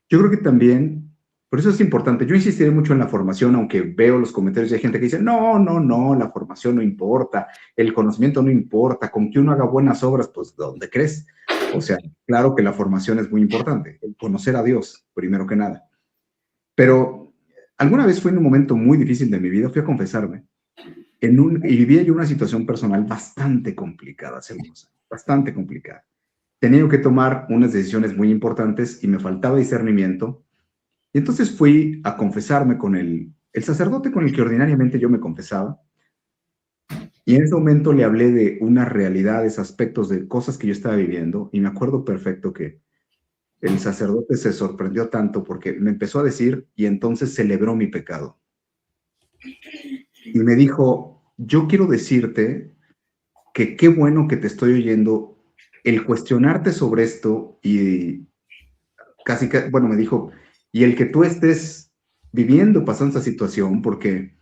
yo creo que también, por eso es importante, yo insistiré mucho en la formación, aunque veo los comentarios de gente que dice, no, la formación no importa, el conocimiento no importa, con que uno haga buenas obras, pues, ¿dónde crees? O sea, claro que la formación es muy importante, el conocer a Dios, primero que nada. Pero alguna vez fue en un momento muy difícil de mi vida, fui a confesarme, y vivía yo una situación personal bastante complicada hace unos años, bastante complicada. Tenía que tomar unas decisiones muy importantes y me faltaba discernimiento. Y entonces fui a confesarme con el sacerdote con el que ordinariamente yo me confesaba. Y en ese momento le hablé de unas realidades, aspectos de cosas que yo estaba viviendo. Y me acuerdo perfecto que el sacerdote se sorprendió tanto porque me empezó a decir y entonces celebró mi pecado. Y me dijo, yo quiero decirte que qué bueno que te estoy oyendo, el cuestionarte sobre esto y me dijo, y el que tú estés viviendo, pasando esa situación, porque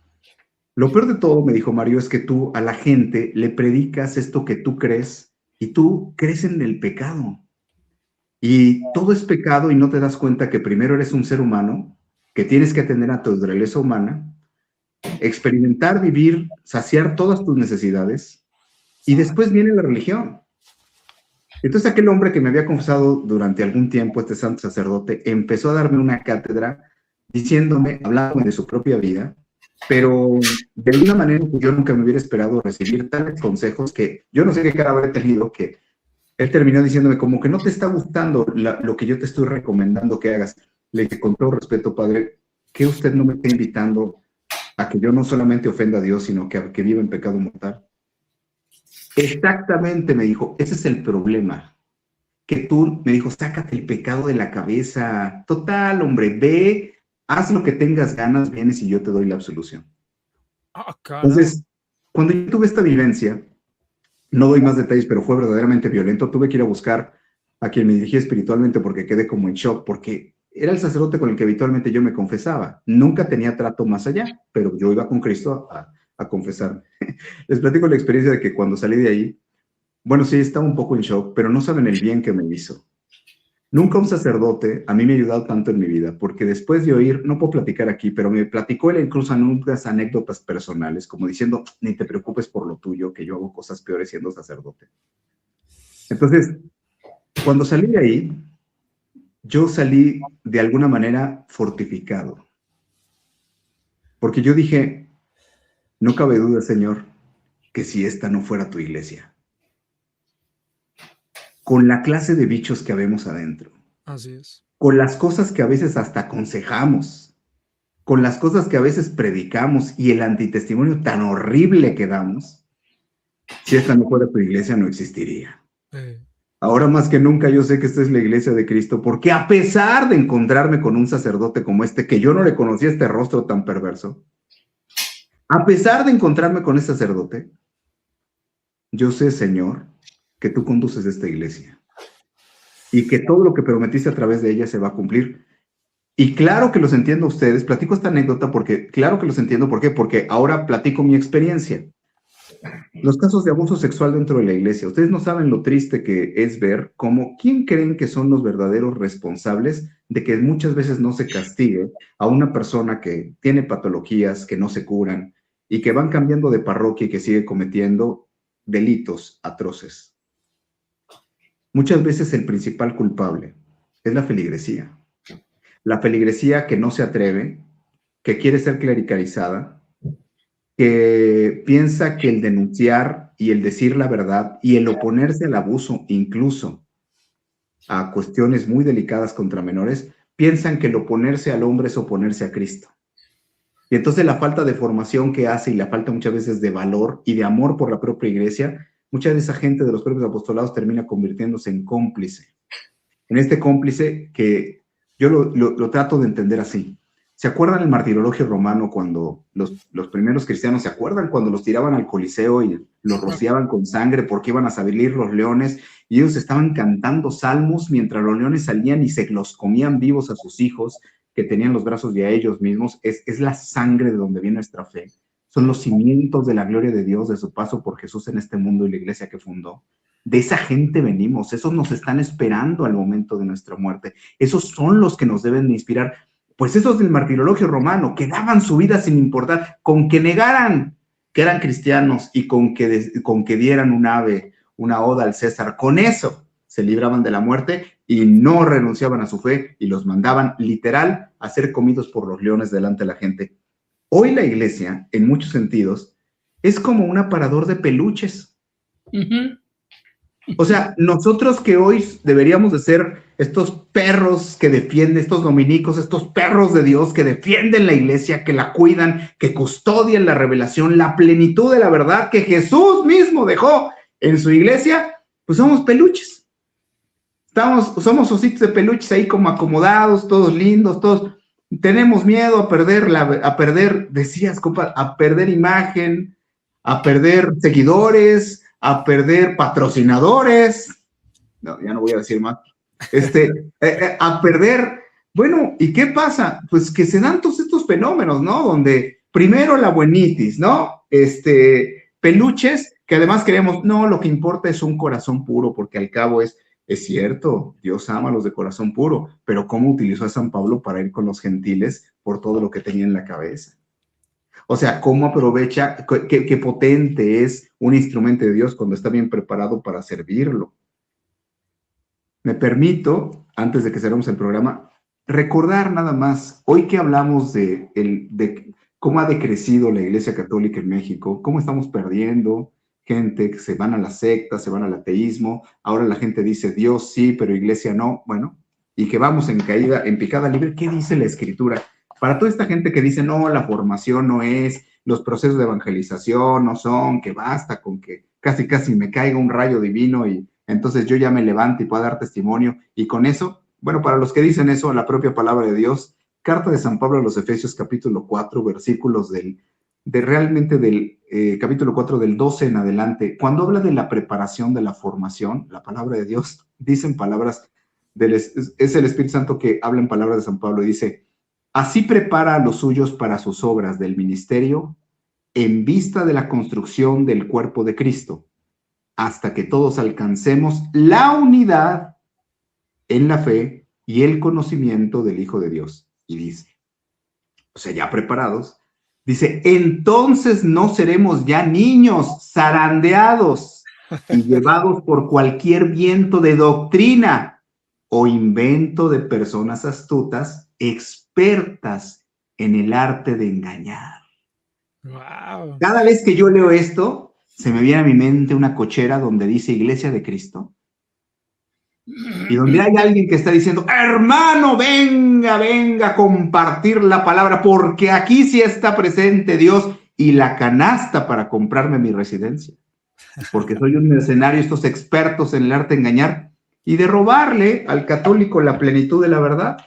lo peor de todo, me dijo Mario, es que tú a la gente le predicas esto que tú crees y tú crees en el pecado. Y todo es pecado y no te das cuenta que primero eres un ser humano, que tienes que atender a tu naturaleza humana, experimentar, vivir, saciar todas tus necesidades, y después viene la religión. Entonces aquel hombre que me había confesado durante algún tiempo, este santo sacerdote, empezó a darme una cátedra diciéndome, hablándome de su propia vida, pero de alguna manera yo nunca me hubiera esperado recibir tales consejos que yo no sé qué cara habré tenido, que él terminó diciéndome como que no te está gustando lo que yo te estoy recomendando que hagas. Le dije, con todo respeto, padre, que usted no me está invitando a que yo no solamente ofenda a Dios, sino que viva en pecado mortal. Exactamente, me dijo, ese es el problema. Que tú, me dijo, sácate el pecado de la cabeza. Total, hombre, ve, haz lo que tengas ganas, vienes y yo te doy la absolución. Entonces, cuando yo tuve esta vivencia, no doy más detalles, pero fue verdaderamente violento. Tuve que ir a buscar a quien me dirigía espiritualmente porque quedé como en shock, porque era el sacerdote con el que habitualmente yo me confesaba. Nunca tenía trato más allá, pero yo iba con Cristo a confesarme. Les platico la experiencia de que cuando salí de ahí, bueno, sí, estaba un poco en shock, pero no saben el bien que me hizo. Nunca un sacerdote a mí me ha ayudado tanto en mi vida, porque después de oír, no puedo platicar aquí, pero me platicó él incluso en unas anécdotas personales, como diciendo, ni te preocupes por lo tuyo, que yo hago cosas peores siendo sacerdote. Entonces, cuando salí de ahí, yo salí de alguna manera fortificado, porque yo dije, no cabe duda, Señor, que si esta no fuera tu iglesia, con la clase de bichos que habemos adentro. Así es. Con las cosas que a veces hasta aconsejamos, con las cosas que a veces predicamos y el antitestimonio tan horrible que damos, si esta no fuera tu iglesia no existiría. Ahora más que nunca yo sé que esta es la iglesia de Cristo, porque a pesar de encontrarme con un sacerdote como este, que yo no le conocía este rostro tan perverso, a pesar de encontrarme con este sacerdote, yo sé, Señor, que tú conduces esta iglesia y que todo lo que prometiste a través de ella se va a cumplir. Y claro que los entiendo a ustedes. Platico esta anécdota porque, claro que los entiendo. ¿Por qué? Porque ahora platico mi experiencia. Los casos de abuso sexual dentro de la iglesia. Ustedes no saben lo triste que es ver cómo, ¿quién creen que son los verdaderos responsables de que muchas veces no se castigue a una persona que tiene patologías que no se curan y que van cambiando de parroquia y que sigue cometiendo delitos atroces? Muchas veces el principal culpable es la feligresía. La feligresía que no se atreve, que quiere ser clericalizada, que piensa que el denunciar y el decir la verdad y el oponerse al abuso, incluso a cuestiones muy delicadas contra menores, piensan que el oponerse al hombre es oponerse a Cristo. Y entonces la falta de formación que hace y la falta muchas veces de valor y de amor por la propia iglesia, mucha de esa gente de los propios apostolados termina convirtiéndose en cómplice. En este cómplice que yo lo trato de entender así. ¿Se acuerdan el martirologio romano cuando los primeros cristianos, se acuerdan cuando los tiraban al Coliseo y los rociaban con sangre porque iban a salir los leones y ellos estaban cantando salmos mientras los leones salían y se los comían vivos a sus hijos que tenían los brazos y a ellos mismos? Es la sangre de donde viene nuestra fe. Son los cimientos de la gloria de Dios, de su paso por Jesús en este mundo y la iglesia que fundó. De esa gente venimos, esos nos están esperando al momento de nuestra muerte. Esos son los que nos deben de inspirar. Pues esos del martirologio romano, que daban su vida sin importar, con que negaran que eran cristianos y con que dieran una oda al César, con eso se libraban de la muerte y no renunciaban a su fe y los mandaban literal a ser comidos por los leones delante de la gente. Hoy la iglesia, en muchos sentidos, es como un aparador de peluches. O sea, nosotros que hoy deberíamos de ser estos perros que defienden, estos dominicos, estos perros de Dios que defienden la iglesia, que la cuidan, que custodian la revelación, la plenitud de la verdad que Jesús mismo dejó en su iglesia, pues somos peluches. Somos ositos de peluches ahí como acomodados, todos lindos, todos. Tenemos miedo a perder, decías, compa, a perder imagen, a perder seguidores, a perder patrocinadores, no, ya no voy a decir más, a perder, bueno, ¿y qué pasa? Pues que se dan todos estos fenómenos, ¿no? Donde primero la buenitis, ¿no? Peluches, que además creemos, no, lo que importa es un corazón puro, porque al cabo es cierto, Dios ama a los de corazón puro, pero ¿cómo utilizó a San Pablo para ir con los gentiles por todo lo que tenía en la cabeza? O sea, ¿cómo aprovecha, qué potente es un instrumento de Dios cuando está bien preparado para servirlo? Me permito, antes de que cerremos el programa, recordar nada más, hoy que hablamos de cómo ha decrecido la Iglesia Católica en México, cómo estamos perdiendo gente que se van a las sectas, se van al ateísmo, ahora la gente dice Dios sí, pero Iglesia no, bueno, y que vamos en picada libre. ¿Qué dice la Escritura? Para toda esta gente que dice, no, la formación no es, los procesos de evangelización no son, que basta con que casi me caiga un rayo divino y entonces yo ya me levanto y puedo dar testimonio. Y con eso, bueno, para los que dicen eso, la propia palabra de Dios, carta de San Pablo a los Efesios, capítulo 4, versículos del capítulo 4, del 12 en adelante, cuando habla de la preparación de la formación, la palabra de Dios, dicen palabras, es el Espíritu Santo que habla en palabras de San Pablo y dice, así prepara a los suyos para sus obras del ministerio en vista de la construcción del cuerpo de Cristo, hasta que todos alcancemos la unidad en la fe y el conocimiento del Hijo de Dios. Y dice, o sea, ya preparados, dice, entonces no seremos ya niños zarandeados y llevados por cualquier viento de doctrina o invento de personas astutas, expertas en el arte de engañar. Wow. Cada vez que yo leo esto, se me viene a mi mente una cochera donde dice Iglesia de Cristo y donde hay alguien que está diciendo, hermano, venga a compartir la palabra, porque aquí sí está presente Dios y la canasta para comprarme mi residencia, porque soy un mercenario, estos expertos en el arte de engañar y de robarle al católico la plenitud de la verdad.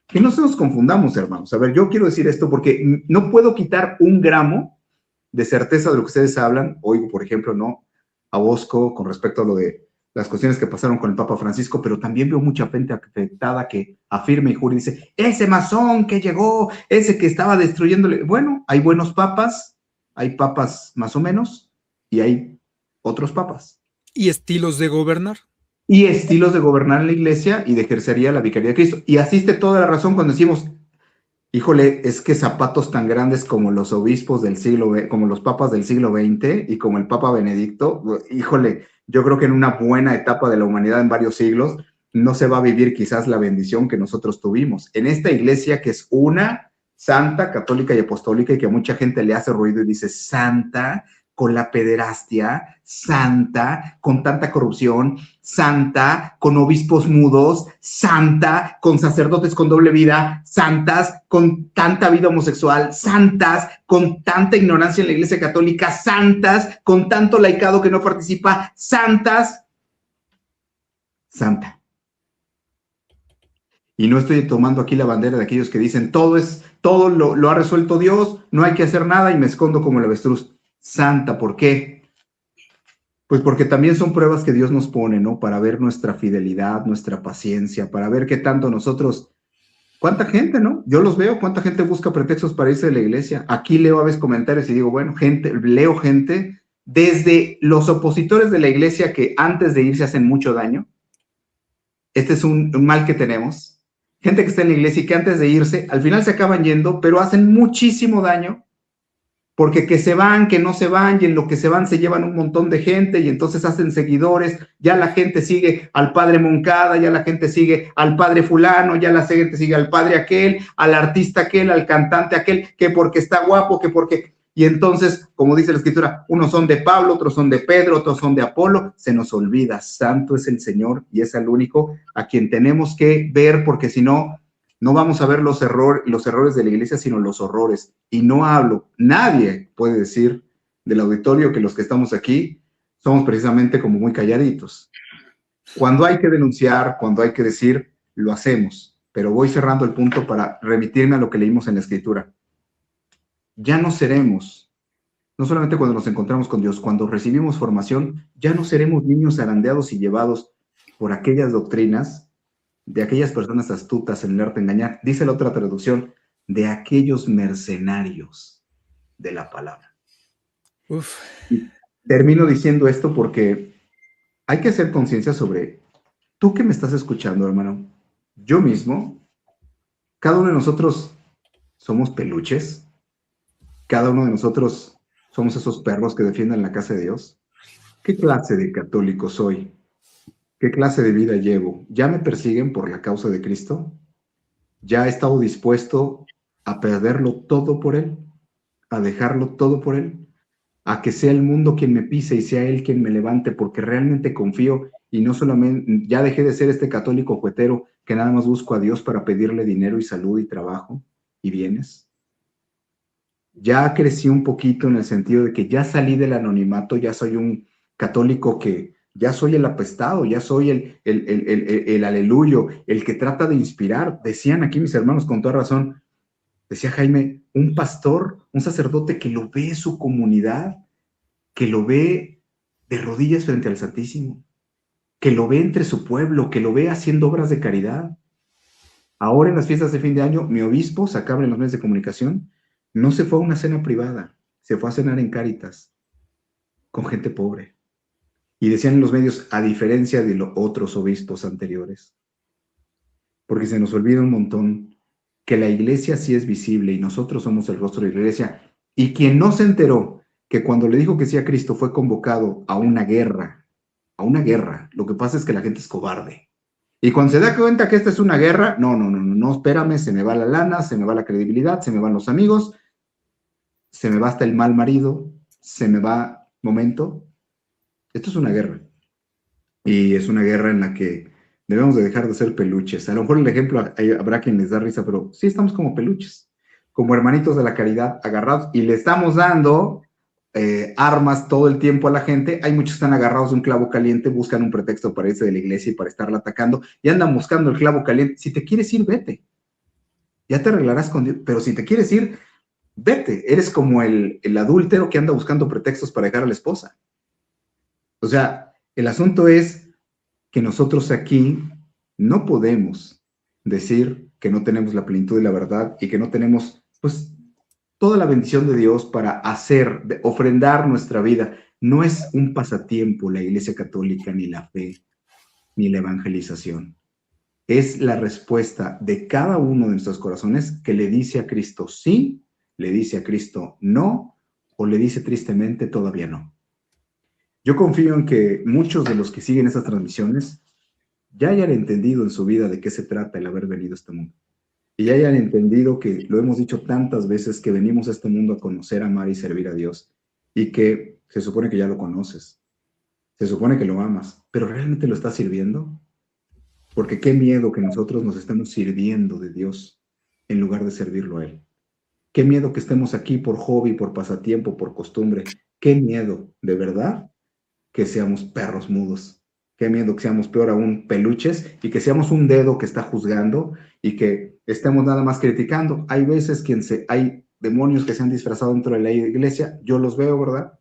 Que no se nos confundamos, hermanos. A ver, yo quiero decir esto porque no puedo quitar un gramo de certeza de lo que ustedes hablan. Oigo, por ejemplo, ¿no? A Bosco con respecto a lo de las cuestiones que pasaron con el Papa Francisco, pero también veo mucha gente afectada que afirma y jura y dice, ese masón que llegó, ese que estaba destruyéndole. Bueno, hay buenos papas, hay papas más o menos, y hay otros papas. Y estilos de gobernar. Y estilos de gobernar en la iglesia y de ejercería la vicaría de Cristo. Y asiste toda la razón cuando decimos, híjole, es que zapatos tan grandes como los obispos del siglo, como los papas del siglo XX y como el Papa Benedicto, híjole, yo creo que en una buena etapa de la humanidad en varios siglos no se va a vivir quizás la bendición que nosotros tuvimos. En esta iglesia que es una santa, católica y apostólica y que a mucha gente le hace ruido y dice santa, con la pederastia, santa, con tanta corrupción, santa, con obispos mudos, santa, con sacerdotes con doble vida, santas, con tanta vida homosexual, santas, con tanta ignorancia en la Iglesia Católica, santas, con tanto laicado que no participa, santas, santa. Y no estoy tomando aquí la bandera de aquellos que dicen todo lo ha resuelto Dios, no hay que hacer nada y me escondo como el avestruz. Santa, ¿por qué? Pues porque también son pruebas que Dios nos pone, ¿no? Para ver nuestra fidelidad, nuestra paciencia, para ver qué tanto nosotros, cuánta gente, ¿no? Yo los veo, cuánta gente busca pretextos para irse de la iglesia. Aquí leo a veces comentarios y digo, bueno, leo gente, desde los opositores de la iglesia que antes de irse hacen mucho daño. Este es un mal que tenemos. Gente que está en la iglesia y que antes de irse, al final se acaban yendo, pero hacen muchísimo daño. Porque que se van, que no se van, y en lo que se van se llevan un montón de gente, y entonces hacen seguidores, ya la gente sigue al padre Moncada, ya la gente sigue al padre fulano, ya la gente sigue al padre aquel, al artista aquel, al cantante aquel, que porque está guapo, que porque... Y entonces, como dice la Escritura, unos son de Pablo, otros son de Pedro, otros son de Apolo, se nos olvida, santo es el Señor, y es el único a quien tenemos que ver, porque si no... No vamos a ver los errores de la iglesia, sino los horrores. Y no hablo, nadie puede decir del auditorio que los que estamos aquí somos precisamente como muy calladitos. Cuando hay que denunciar, cuando hay que decir, lo hacemos. Pero voy cerrando el punto para remitirme a lo que leímos en la Escritura. Ya no seremos, no solamente cuando nos encontramos con Dios, cuando recibimos formación, ya no seremos niños zarandeados y llevados por aquellas doctrinas de aquellas personas astutas en el arte de engañar, dice la otra traducción, de aquellos mercenarios de la palabra. Uf. Y termino diciendo esto porque hay que hacer conciencia sobre, tú que me estás escuchando, hermano, yo mismo, cada uno de nosotros somos peluches, cada uno de nosotros somos esos perros que defienden la casa de Dios. ¿Qué clase de católico soy? ¿Qué clase de vida llevo? ¿Ya me persiguen por la causa de Cristo? ¿Ya he estado dispuesto a perderlo todo por Él? ¿A dejarlo todo por Él? ¿A que sea el mundo quien me pise y sea Él quien me levante? Porque realmente confío y no solamente, ya dejé de ser este católico juetero que nada más busco a Dios para pedirle dinero y salud y trabajo y bienes. Ya crecí un poquito en el sentido de que ya salí del anonimato, ya soy un católico que ya soy el apestado, ya soy el aleluyo, el que trata de inspirar. Decían aquí mis hermanos con toda razón, decía Jaime, un pastor, un sacerdote que lo ve su comunidad, que lo ve de rodillas frente al Santísimo, que lo ve entre su pueblo, que lo ve haciendo obras de caridad. Ahora en las fiestas de fin de año, mi obispo, sacable en los medios de comunicación, no se fue a una cena privada, se fue a cenar en Cáritas, con gente pobre. Y decían en los medios, a diferencia de los otros obispos anteriores. Porque se nos olvida un montón que la iglesia sí es visible y nosotros somos el rostro de la iglesia. Y quien no se enteró que cuando le dijo que sí a Cristo fue convocado a una guerra, lo que pasa es que la gente es cobarde. Y cuando se da cuenta que esta es una guerra, no, espérame, se me va la lana, se me va la credibilidad, se me van los amigos, se me va hasta el mal marido, se me va, momento. Esto es una guerra, y es una guerra en la que debemos de dejar de ser peluches. A lo mejor el ejemplo habrá quien les da risa, pero sí estamos como peluches, como hermanitos de la caridad agarrados, y le estamos dando armas todo el tiempo a la gente. Hay muchos que están agarrados de un clavo caliente, buscan un pretexto para irse de la iglesia y para estarla atacando, y andan buscando el clavo caliente. Si te quieres ir, vete. Ya te arreglarás con Dios, pero si te quieres ir, vete. Eres como el adúltero que anda buscando pretextos para dejar a la esposa. O sea, el asunto es, que nosotros aquí no podemos decir que no tenemos la plenitud de la verdad y que no tenemos, pues, toda la bendición de Dios para hacer, ofrendar nuestra vida. No es un pasatiempo la Iglesia Católica, ni la fe, ni la evangelización. Es la respuesta de cada uno de nuestros corazones que le dice a Cristo sí, le dice a Cristo no, o le dice tristemente todavía no. Yo confío en que muchos de los que siguen estas transmisiones ya hayan entendido en su vida de qué se trata el haber venido a este mundo. Y ya hayan entendido que lo hemos dicho tantas veces, que venimos a este mundo a conocer, amar y servir a Dios. Y que se supone que ya lo conoces. Se supone que lo amas. ¿Pero realmente lo estás sirviendo? Porque qué miedo que nosotros nos estemos sirviendo de Dios en lugar de servirlo a Él. Qué miedo que estemos aquí por hobby, por pasatiempo, por costumbre. Qué miedo, de verdad, que seamos perros mudos. Qué miedo que seamos, peor aún, peluches, y que seamos un dedo que está juzgando y que estemos nada más criticando. Hay veces hay demonios que se han disfrazado dentro de la iglesia, yo los veo, ¿verdad?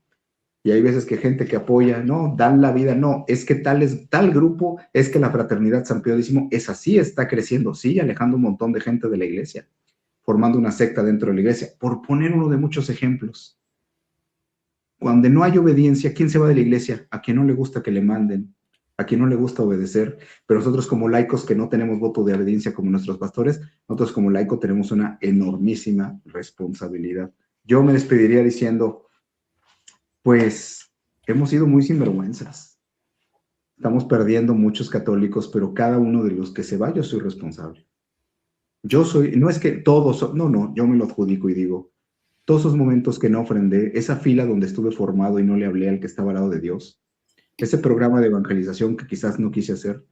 Y hay veces que gente que apoya, no, dan la vida, no, es que tal grupo, es que la fraternidad San Pío X es así, está creciendo, sí, alejando un montón de gente de la iglesia, formando una secta dentro de la iglesia, por poner uno de muchos ejemplos. Cuando no hay obediencia, ¿quién se va de la iglesia? A quien no le gusta que le manden, a quien no le gusta obedecer. Pero nosotros como laicos que no tenemos voto de obediencia como nuestros pastores, nosotros como laicos tenemos una enormísima responsabilidad. Yo me despediría diciendo, pues hemos sido muy sinvergüenzas. Estamos perdiendo muchos católicos, pero cada uno de los que se va, yo soy responsable. No es que todos, no, yo me lo adjudico y digo, todos esos momentos que no ofrendé, esa fila donde estuve formado y no le hablé al que estaba al lado de Dios, ese programa de evangelización que quizás no quise hacer,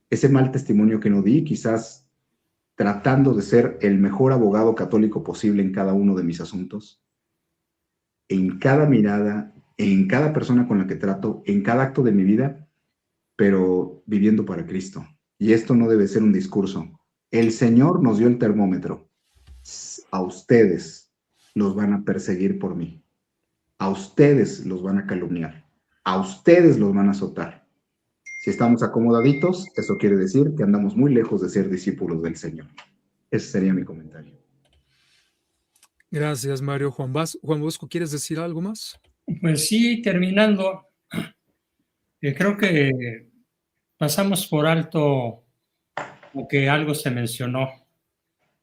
ese mal testimonio que no di, quizás tratando de ser el mejor abogado católico posible en cada uno de mis asuntos, en cada mirada, en cada persona con la que trato, en cada acto de mi vida, pero viviendo para Cristo. Y esto no debe ser un discurso. El Señor nos dio el termómetro. A ustedes los van a perseguir por mí. A ustedes los van a calumniar. A ustedes los van a azotar. Si estamos acomodaditos, eso quiere decir que andamos muy lejos de ser discípulos del Señor. Ese sería mi comentario. Gracias, Mario. Juan Bosco, ¿quieres decir algo más? Pues sí, terminando, creo que pasamos por alto lo que algo se mencionó,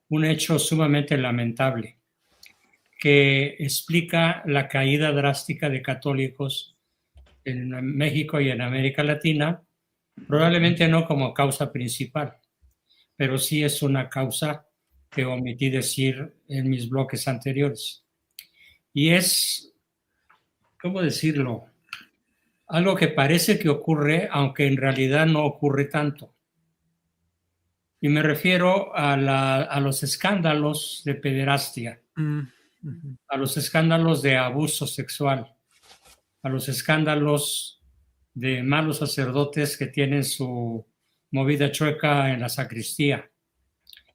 un hecho sumamente lamentable que explica la caída drástica de católicos en México y en América Latina, probablemente no como causa principal, pero sí es una causa que omití decir en mis bloques anteriores. Y es, ¿cómo decirlo? Algo que parece que ocurre, aunque en realidad no ocurre tanto. Y me refiero a los escándalos de pederastia, a los escándalos de abuso sexual, a los escándalos de malos sacerdotes que tienen su movida chueca en la sacristía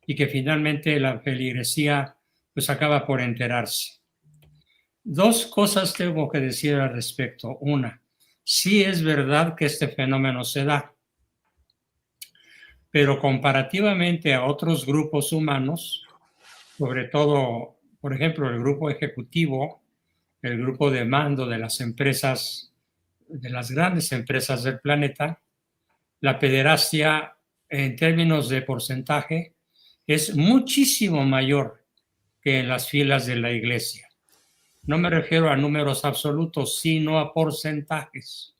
y que finalmente la feligresía pues acaba por enterarse. Dos cosas tengo que decir al respecto. Una, sí es verdad que este fenómeno se da, pero comparativamente a otros grupos humanos, sobre todo, por ejemplo, el grupo ejecutivo, el grupo de mando de las empresas, de las grandes empresas del planeta, la pederastia en términos de porcentaje es muchísimo mayor que en las filas de la iglesia. No me refiero a números absolutos, sino a porcentajes.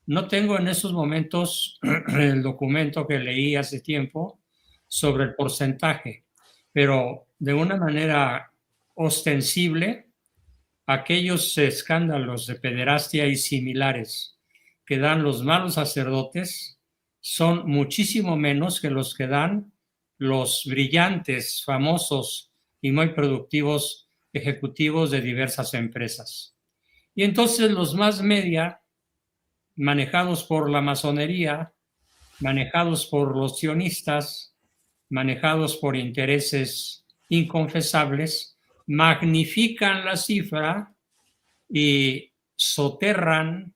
No tengo en esos momentos el documento que leí hace tiempo sobre el porcentaje, pero de una manera ostensible, aquellos escándalos de pederastia y similares que dan los malos sacerdotes son muchísimo menos que los que dan los brillantes, famosos y muy productivos ejecutivos de diversas empresas. Y entonces los más media, manejados por la masonería, manejados por los sionistas, manejados por intereses inconfesables, magnifican la cifra y soterran,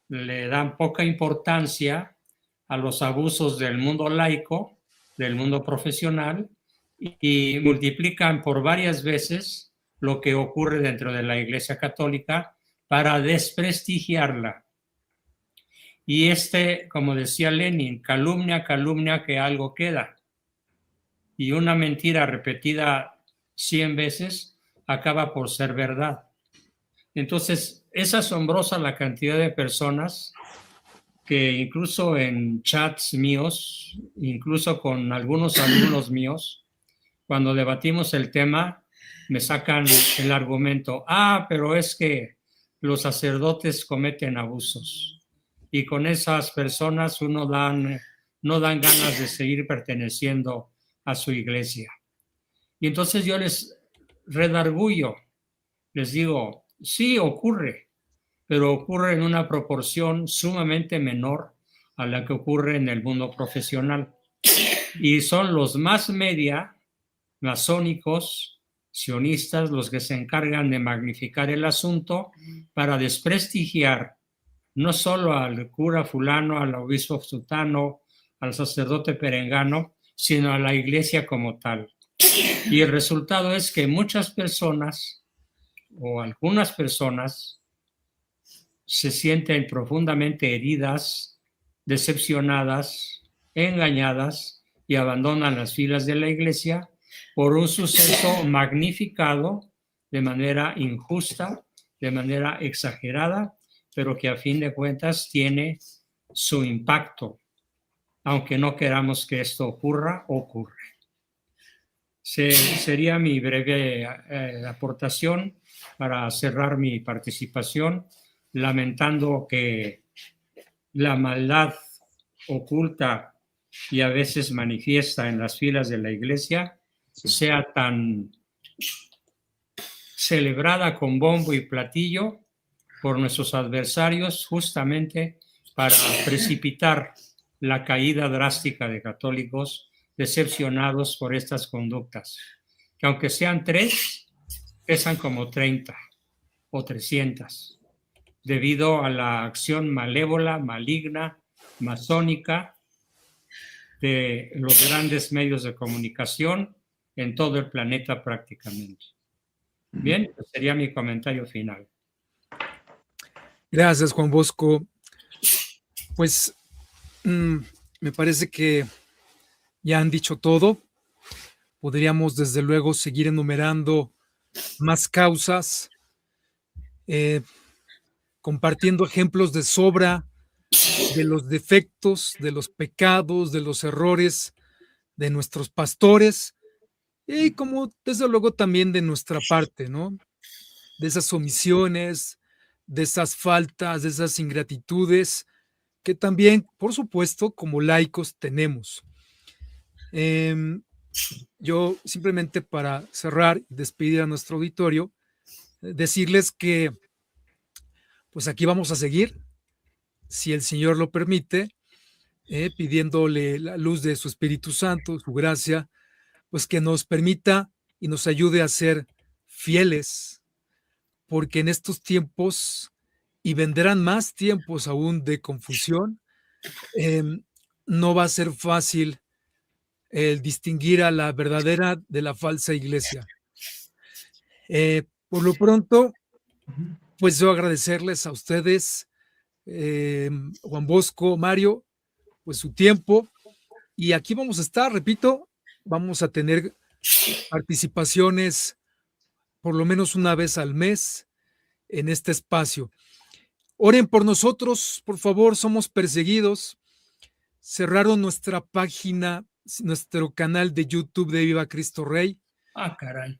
le dan poca importancia a los abusos del mundo laico, del mundo profesional, y multiplican por varias veces lo que ocurre dentro de la Iglesia Católica para desprestigiarla. Y como decía Lenin, calumnia, calumnia que algo queda. Y una mentira repetida 100 veces acaba por ser verdad. Entonces, es asombrosa la cantidad de personas que incluso en chats míos, incluso con algunos alumnos míos, cuando debatimos el tema, me sacan el argumento, pero es que los sacerdotes cometen abusos. Y con esas personas no dan ganas de seguir perteneciendo a su iglesia. Y entonces yo les redargullo, les digo, sí ocurre, pero ocurre en una proporción sumamente menor a la que ocurre en el mundo profesional. Y son los más media, masónicos, sionistas, los que se encargan de magnificar el asunto para desprestigiar no solo al cura fulano, al obispo sutano, al sacerdote perengano, sino a la iglesia como tal. Y el resultado es que muchas personas, o algunas personas, se sienten profundamente heridas, decepcionadas, engañadas y abandonan las filas de la iglesia por un suceso magnificado de manera injusta, de manera exagerada, pero que a fin de cuentas tiene su impacto. Aunque no queramos que esto ocurra, ocurre. Sería mi breve aportación para cerrar mi participación, lamentando que la maldad oculta y a veces manifiesta en las filas de la iglesia sea tan celebrada con bombo y platillo por nuestros adversarios, justamente para precipitar la caída drástica de católicos decepcionados por estas conductas, que aunque sean 3, pesan como 30 o 300, debido a la acción malévola, maligna, masónica de los grandes medios de comunicación en todo el planeta prácticamente. Bien, pues sería mi comentario final. Gracias, Juan Bosco. Pues me parece que ya han dicho todo. Podríamos, desde luego, seguir enumerando más causas, compartiendo ejemplos de sobra de los defectos, de los pecados, de los errores de nuestros pastores y como desde luego también de nuestra parte, ¿no? De esas omisiones, de esas faltas, de esas ingratitudes que también, por supuesto, como laicos tenemos. Yo simplemente para cerrar y despedir a nuestro auditorio, decirles que pues aquí vamos a seguir, si el Señor lo permite, pidiéndole la luz de su Espíritu Santo, su gracia, pues que nos permita y nos ayude a ser fieles, porque en estos tiempos, y vendrán más tiempos aún de confusión, no va a ser fácil el distinguir a la verdadera de la falsa iglesia. Por lo pronto, pues yo agradecerles a ustedes, Juan Bosco, Mario, pues su tiempo, y aquí vamos a estar, repito, vamos a tener participaciones por lo menos una vez al mes en este espacio. Oren por nosotros, por favor, somos perseguidos. Cerraron nuestra página, nuestro canal de YouTube de Viva Cristo Rey. Caray.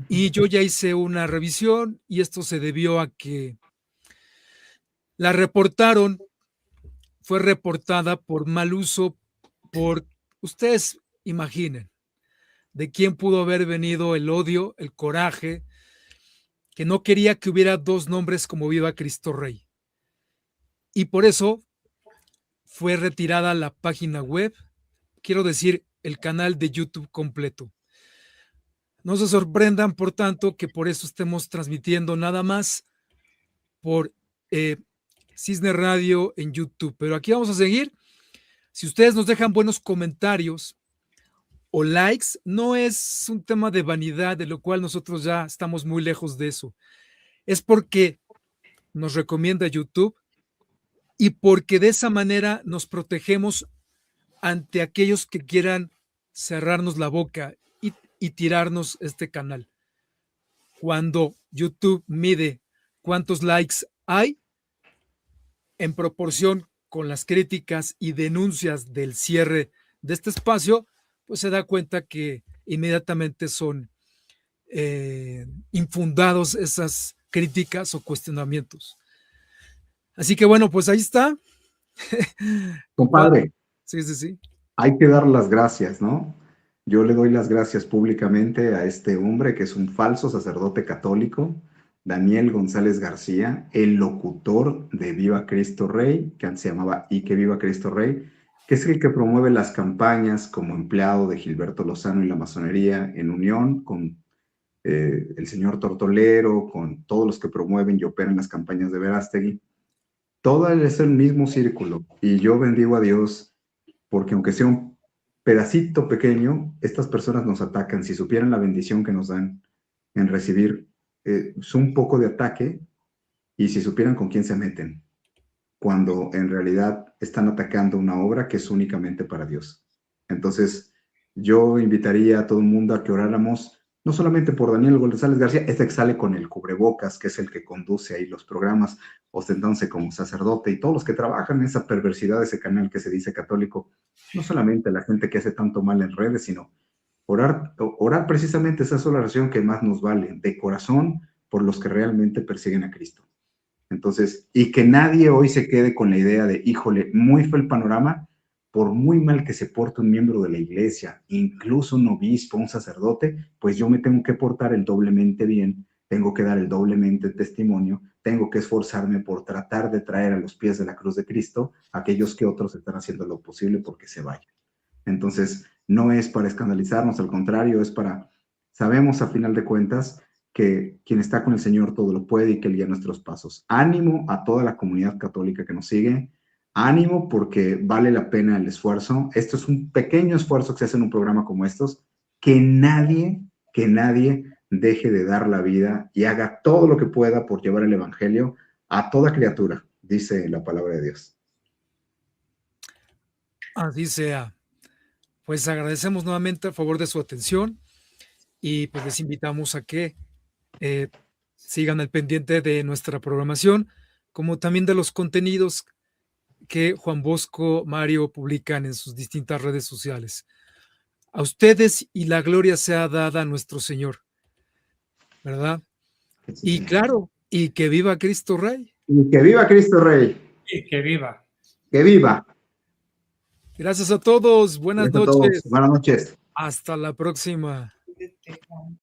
Y yo ya hice una revisión y esto se debió a que la reportaron, fue reportada por mal uso, por, ustedes imaginen, de quién pudo haber venido el odio, el coraje, que no quería que hubiera 2 nombres como Viva Cristo Rey. Y por eso fue retirada la página web, quiero decir, el canal de YouTube completo. No se sorprendan, por tanto, que por eso estemos transmitiendo nada más por Cisne Radio en YouTube. Pero aquí vamos a seguir Si ustedes nos dejan buenos comentarios o likes, no es un tema de vanidad, de lo cual nosotros ya estamos muy lejos de eso. Es porque nos recomienda YouTube y porque de esa manera nos protegemos ante aquellos que quieran cerrarnos la boca y tirarnos este canal. Cuando YouTube mide cuántos likes hay, en proporción con las críticas y denuncias del cierre de este espacio, pues se da cuenta que inmediatamente son infundados esas críticas o cuestionamientos. Así que bueno, pues ahí está. Compadre, Sí. hay que dar las gracias, ¿no? Yo le doy las gracias públicamente a este hombre que es un falso sacerdote católico, Daniel González García, el locutor de Viva Cristo Rey, que antes se llamaba Y que Viva Cristo Rey, que es el que promueve las campañas como empleado de Gilberto Lozano y la masonería en unión con el señor Tortolero, con todos los que promueven y operan las campañas de Verástegui. Todo es el mismo círculo y yo bendigo a Dios porque aunque sea un pedacito pequeño, estas personas nos atacan. Si supieran la bendición que nos dan en recibir un poco de ataque y si supieran con quién se meten, cuando en realidad están atacando una obra que es únicamente para Dios. Entonces, yo invitaría a todo el mundo a que oráramos, no solamente por Daniel González García, este que sale con el cubrebocas, que es el que conduce ahí los programas, ostentándose como sacerdote, y todos los que trabajan en esa perversidad de ese canal que se dice católico, no solamente la gente que hace tanto mal en redes, sino orar precisamente esa es la oración que más nos vale, de corazón, por los que realmente persiguen a Cristo. Entonces, y que nadie hoy se quede con la idea de, híjole, muy fue el panorama, por muy mal que se porte un miembro de la iglesia, incluso un obispo, un sacerdote, pues yo me tengo que portar el doblemente bien, tengo que dar el doblemente testimonio, tengo que esforzarme por tratar de traer a los pies de la cruz de Cristo a aquellos que otros están haciendo lo posible porque se vayan. Entonces, no es para escandalizarnos, al contrario, es para, sabemos a final de cuentas, que quien está con el Señor todo lo puede y que Él guía nuestros pasos. Ánimo a toda la comunidad católica que nos sigue, ánimo porque vale la pena el esfuerzo. Esto es un pequeño esfuerzo que se hace en un programa como estos, que nadie deje de dar la vida y haga todo lo que pueda por llevar el Evangelio a toda criatura, dice la palabra de Dios. Así sea. Pues agradecemos nuevamente a favor de su atención y pues les invitamos a que sigan al pendiente de nuestra programación, como también de los contenidos que Juan Bosco, Mario publican en sus distintas redes sociales. A ustedes y la gloria sea dada a nuestro Señor, ¿verdad? Y claro, y que viva Cristo Rey. Y que viva Cristo Rey. Y que viva. Que viva. Gracias a todos. Buenas Gracias a todos. noches. Buenas noches. Hasta la próxima.